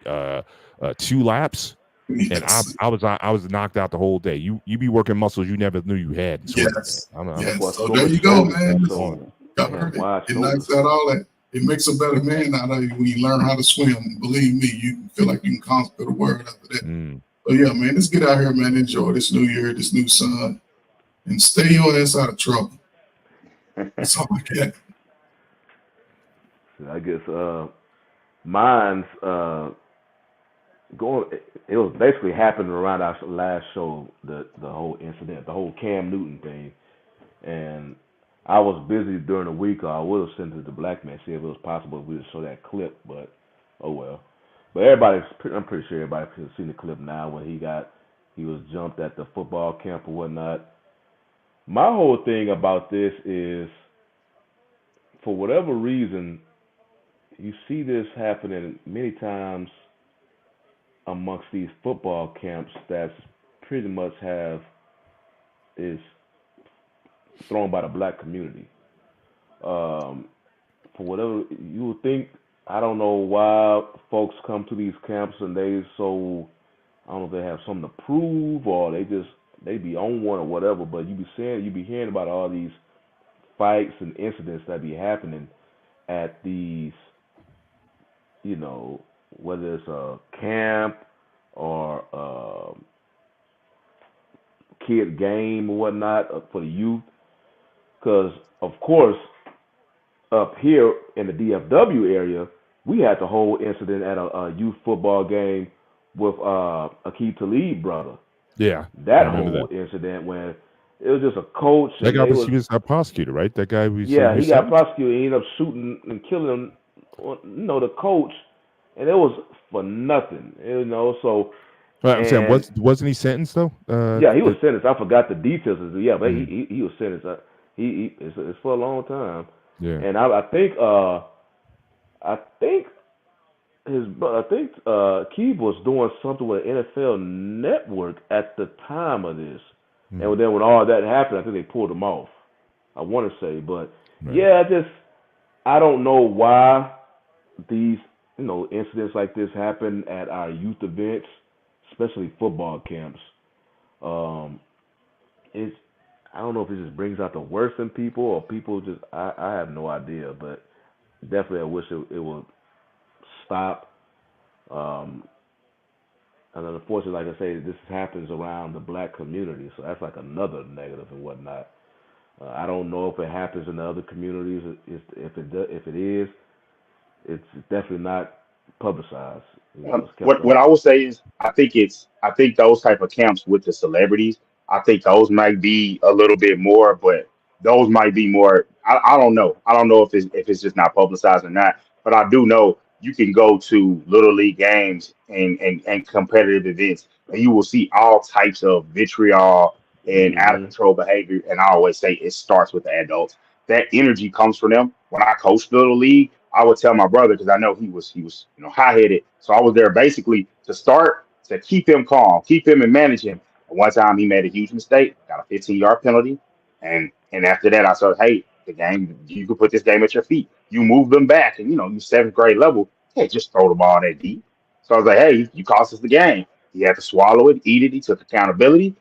2 laps, and I was knocked out the whole day. You be working muscles you never knew you had. Yes. So there you go, man. It knocks out all that. It makes a better man out of you when you learn how to swim. Believe me, you feel like you can conquer the world after that. So yeah, man, let's get out here, man. Enjoy this new year, this new sun, and stay your ass out of trouble. That's all I got. I guess mine's going. It was basically happening around our last show, the whole incident, the whole Cam Newton thing, and I was busy during the week. I would have sent it to the Black Man, see if it was possible if we would show that clip, but oh well. But I'm pretty sure everybody has seen the clip now when he was jumped at the football camp or whatnot. My whole thing about this is, for whatever reason, you see this happening many times amongst these football camps that's pretty much is thrown by the black community. For whatever you would think, I don't know why folks come to these camps and I don't know if they have something to prove or they be on one or whatever, but you be hearing about all these fights and incidents that be happening at these, whether it's a camp or a kid game or whatnot for the youth. Because, of course, up here in the DFW area, we had the whole incident at a youth football game with Aqib Talib brother. Yeah. That whole incident when it was just a coach. That guy was a prosecutor, right? That guy was. Yeah, he got prosecuted. He ended up shooting and killing the coach, and it was for nothing, So. Right, I'm saying, wasn't he sentenced though? Yeah, he was sentenced. I forgot the details. Yeah, but he was sentenced. It's for a long time. Yeah, and I think Keith was doing something with NFL Network at the time of this, and then when all that happened, I think they pulled him off. I want to say, but I don't know why these incidents like this happen at our youth events, especially football camps. I don't know if it just brings out the worst in people or people just, I have no idea, but definitely I wish it would stop. And unfortunately, like I say, this happens around the black community, so that's like another negative and whatnot. I don't know if it happens in the other communities. If it is, it's definitely not publicized. What I would say is, I think those type of camps with the celebrities, I think those might be a little bit more, but those might be more. I don't know. I don't know if it's just not publicized or not. But I do know you can go to little league games and competitive events, and you will see all types of vitriol and out of Mm-hmm. control behavior. And I always say it starts with the adults. That energy comes from them. When I coached little league, I would tell my brother because I know he was high headed. So I was there basically to start to keep him calm, keep him and manage him. And one time he made a huge mistake, got a 15-yard penalty, and after that I said, hey, the game, you can put this game at your feet. You move them back, and you seventh grade level, you can't just throw the ball that deep. So I was like, hey, you cost us the game. He had to swallow it, eat it. He took accountability.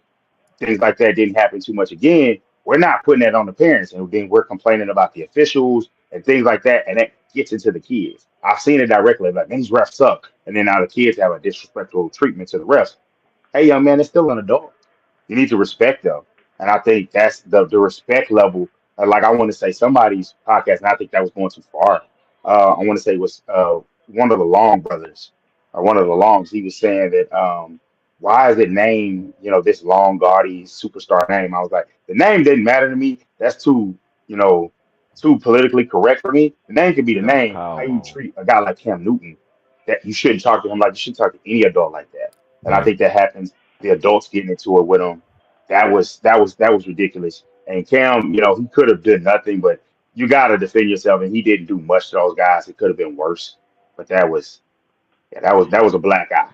Things like that didn't happen too much again. We're not putting that on the parents, and then we're complaining about the officials and things like that, and that gets into the kids. I've seen it directly, like, man, these refs suck, and then now the kids have a disrespectful treatment to the refs. Hey, young man, it's still an adult. You need to respect them, and I think that's the respect level. Like I want to say somebody's podcast, and I think that was going too far. I want to say it was one of the Long brothers, or one of the Longs. He was saying that why is it named, this long, gaudy superstar name? I was like, the name didn't matter to me. That's too politically correct for me. The name could be the Yeah, name. Kyle How you Long. treat a guy like Cam Newton, that you shouldn't talk to him like you shouldn't talk to any adult like that. And I Right. think that happens. The adults getting into it with him. That was ridiculous. And Cam, he could have done nothing, but you got to defend yourself. And he didn't do much to those guys. It could have been worse. But that was a black eye.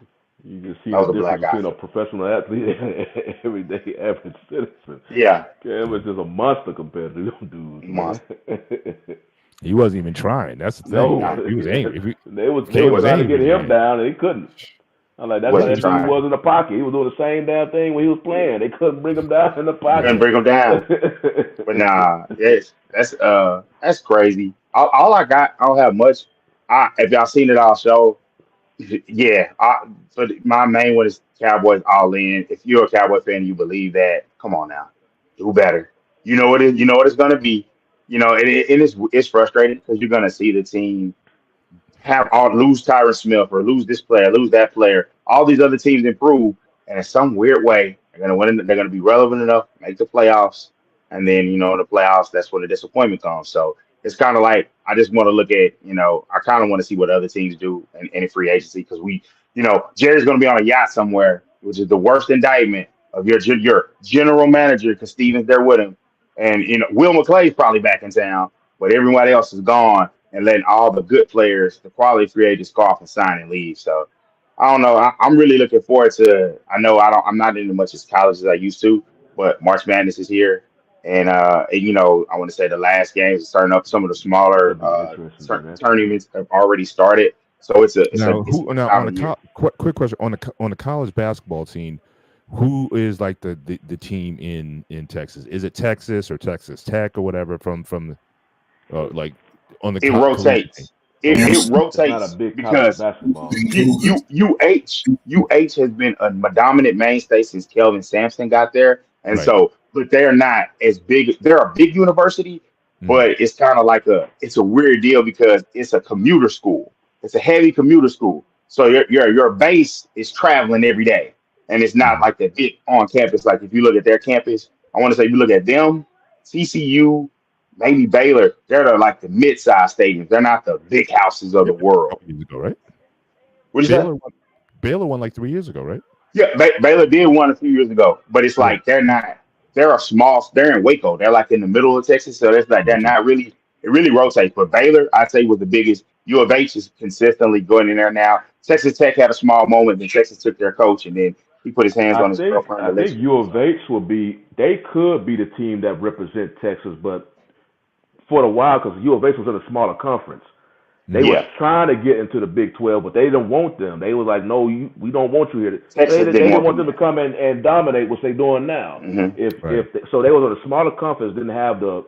You can see That the was a black difference eye. between a professional athlete and everyday average citizen. Yeah, Cam was just a monster compared to them dudes, man. monster. He wasn't even trying. That's the thing. No, He was angry. If he, they was Cam was trying to angry, get him man. down, and they couldn't. I'm like, that's how Wasn't that dude trying. was in the pocket. He was doing the same damn thing when he was playing. They couldn't bring him down in the Couldn't pocket. bring him down. But nah, that's crazy. All I got, I don't have much. If y'all seen it all show, yeah. But my main one is Cowboys all in. If you're a Cowboy fan, you believe that. Come on now, do better. You know what it. You know what it's gonna be. It's frustrating because you're gonna see the team lose Tyron Smith or lose this player, lose that player. All these other teams improve, and in some weird way, they're gonna win. They're gonna be relevant enough, make the playoffs, and then in the playoffs, that's where the disappointment comes. So it's kind of like I just want to look at, I kind of want to see what other teams do in free agency because Jerry's gonna be on a yacht somewhere, which is the worst indictment of your general manager because Steven's there with him, and Will McClay's probably back in town, but everybody else is gone. And letting all the good players, the quality free agents, go off and sign and leave. So I don't know. I'm really looking forward to. I'm not into much as college as I used to, but March Madness is here, and I want to say the last games are starting up. Some of the smaller That'd be interesting, man. tournaments have already started. So it's a now, it's who a now time on of year. quick question on the college basketball team, who is like the team in Texas? Is it Texas or Texas Tech or whatever from like on the It collegiate rotates. team? It Yes. Not rotates a big college because basketball. UH has been a dominant mainstay since Kelvin Sampson got there, and Right. so but they're not as big. They're a big university, Mhm. but it's kind of like it's a weird deal because it's a commuter school. It's a heavy commuter school, so your base is traveling every day, and it's not like that big on campus. Like if you look at their campus, I want to say if you look at them, TCU. Maybe Baylor, they're the mid-sized stadiums. They're not the big houses of the A world. couple years ago, right? What is that? Baylor won like 3 years ago, right? Yeah, Baylor did one a few years ago, but it's like they're in Waco. They're like in the middle of Texas, so it's like they're not really. It really rotates. But Baylor, I'd say, was the biggest. U of H is consistently going in there now. Texas Tech had a small moment, then Texas took their coach, and then he put his hands on his girlfriend. I think U of H they could be the team that represent Texas, but for a while, because U of H was in a smaller conference, they were trying to get into the Big 12, but they didn't want them. They was like, no, we don't want you here. Texas They didn't want them to come and dominate what they're doing now. Mhm. So they was in a smaller conference, didn't have the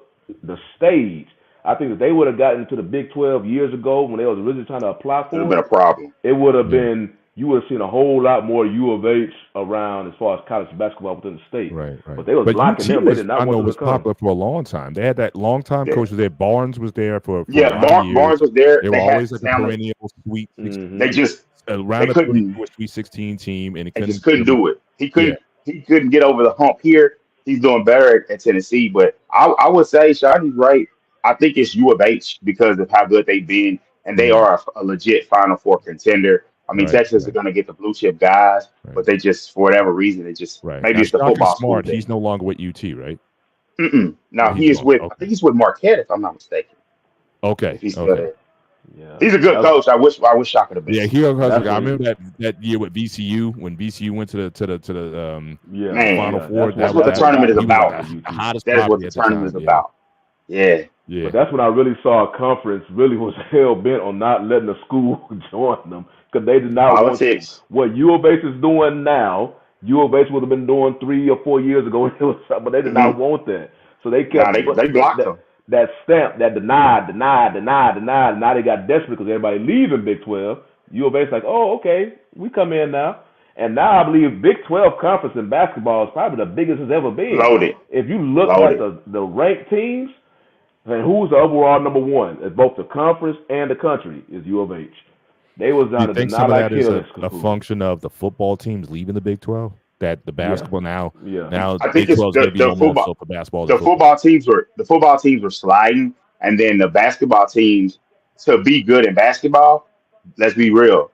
stage. I think if they would have gotten into the Big 12 years ago when they was originally trying to apply It would have for been a it, problem. it would have been, you would have seen a whole lot more U of H around as far as college basketball within the state. Right. But they was blocking UT them. They did not I know want them was to come. popular for a long time. They had that long time Yeah. coach was there. Barnes was there for a Yeah, lot of years. Barnes was there. They They were had always like a talent. perennial Sweet 16, Mhm. They just around the couldn't- 32 or Sweet 16 team, and He just couldn't do it. He couldn't. Yeah. He couldn't get over the hump here. He's doing better at Tennessee, but I would say Shawnee's right. I think it's U of H because of how good they've been. and they are a legit Final Four contender. I mean, Right, Texas is going to get the blue chip guys, but they just, for whatever reason, right. maybe Now, it's the Shaka football Smart. school. He's no longer with UT, right? No, He's he is gone. with, I Okay. think he's with Marquette, if I'm not mistaken. Okay. If he's still Okay. there. Yeah, He's a good coach. I wish Shaka the best. Yeah, That's I what remember that year with VCU when VCU went to the yeah, Man, Final Four. that's what the that's tournament is what he was about. like the UT. hottest That is what property the at the tournament time. is about. Yeah. Yeah. But that's when I really saw a conference really was hell bent on not letting a school join them because they did not Politics. want what U of H is doing now. U of H would have been doing 3 or 4 years ago, but they did not want that. So they kept they blocked them. that stamp that denied. Now they got desperate because everybody leaving Big 12. U of H like, oh, okay, we come in now. And now I believe Big 12 conference in basketball is probably the biggest it's ever been. Loaded. If you look Loaded. at the ranked teams, and who's the overall number one at both the conference and the country is U of H. They was Do down you to think deny some of like that is hell. a function of the football teams leaving the Big 12? That the basketball now I think Big it's 12 is going to be the more so football. for basketball. The football teams were sliding, and then the basketball teams, to be good in basketball, let's be real,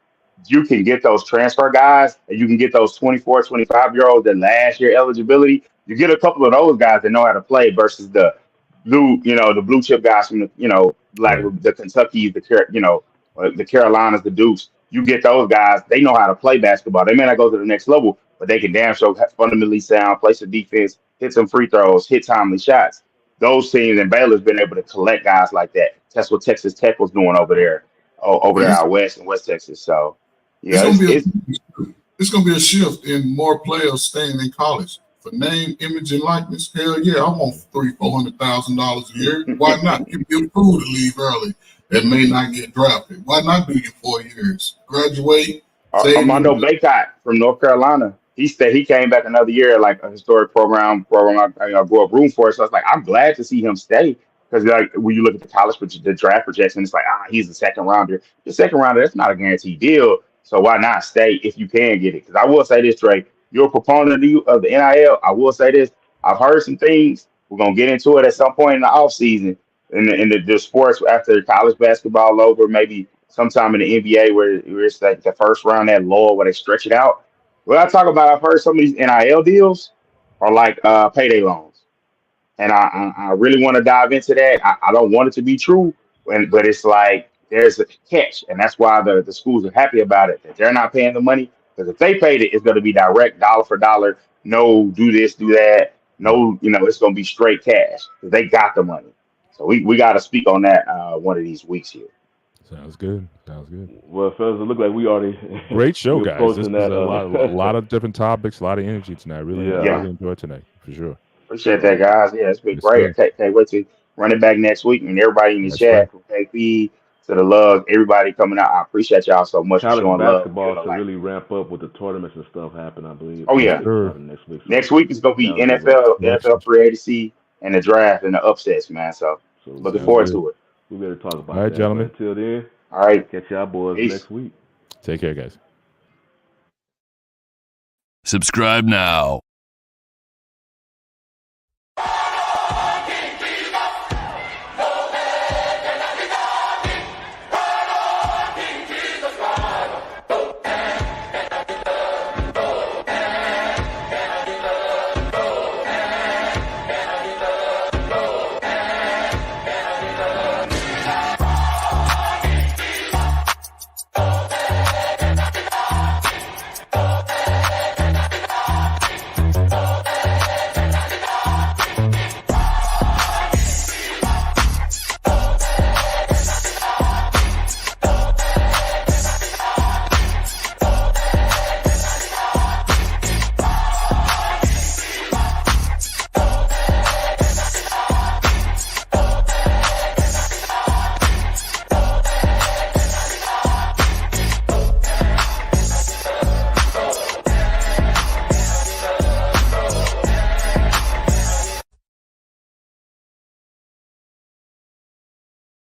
you can get those transfer guys and you can get those 24, 25-year-olds that last year eligibility. You get a couple of those guys that know how to play versus the blue chip guys from like the Kentucky, the Carolinas, the Dukes. You get those guys, they know how to play basketball. They may not go to the next level, but they can damn sure fundamentally sound, play some defense, hit some free throws, hit timely shots. Those teams, and Baylor's been able to collect guys like that. That's what Texas Tech was doing over there out west in West Texas. So, yeah, it's going to be a shift in more players staying in college. For name, image, and likeness, hell yeah, I want $300,000-$400,000 a year. Why not? Give me a fool to leave early that may not get drafted. Why not do your 4 years? Graduate. Armando Bacot from North Carolina. He came back another year, like a historic program I grew up rooting for. So it's like I'm glad to see him stay because like when you look at the draft projection, it's like he's a second rounder. The second rounder, that's not a guaranteed deal. So why not stay if you can get it? Because I will say this, Drake, you're a proponent of the NIL. I will say this. I've heard some things. We're gonna get into it at some point in the offseason in the sports after college basketball over, maybe sometime in the NBA where it's like the first round, that lower where they stretch it out. What I talk about, I've heard some of these NIL deals are like payday loans. And I really want to dive into that. I don't want it to be true, but it's like there's a catch. And that's why the schools are happy about it, that they're not paying the money. Because if they paid it, it's going to be direct, dollar for dollar. No, do this, do that. No, it's going to be straight cash because they got the money. So we got to speak on that one of these weeks here. Sounds good. Well, fellas, it looked like we already great show, guys. This was that, a lot of different topics, a lot of energy tonight. Really enjoyed tonight for sure. Appreciate that, guys. Yeah, it's been great. Can't wait to run it back next week. And everybody in the chat, from KP to the Lug, everybody coming out. I appreciate y'all so much for showing basketball love. to really ramp up with the tournaments and stuff happen, I believe. Oh yeah, next week is gonna be NFL free agency and the draft and the upsets, man. So looking forward to it. We better talk about that. All right, gentlemen. Until then, all right, catch y'all boys next week. Take care, guys. Subscribe now.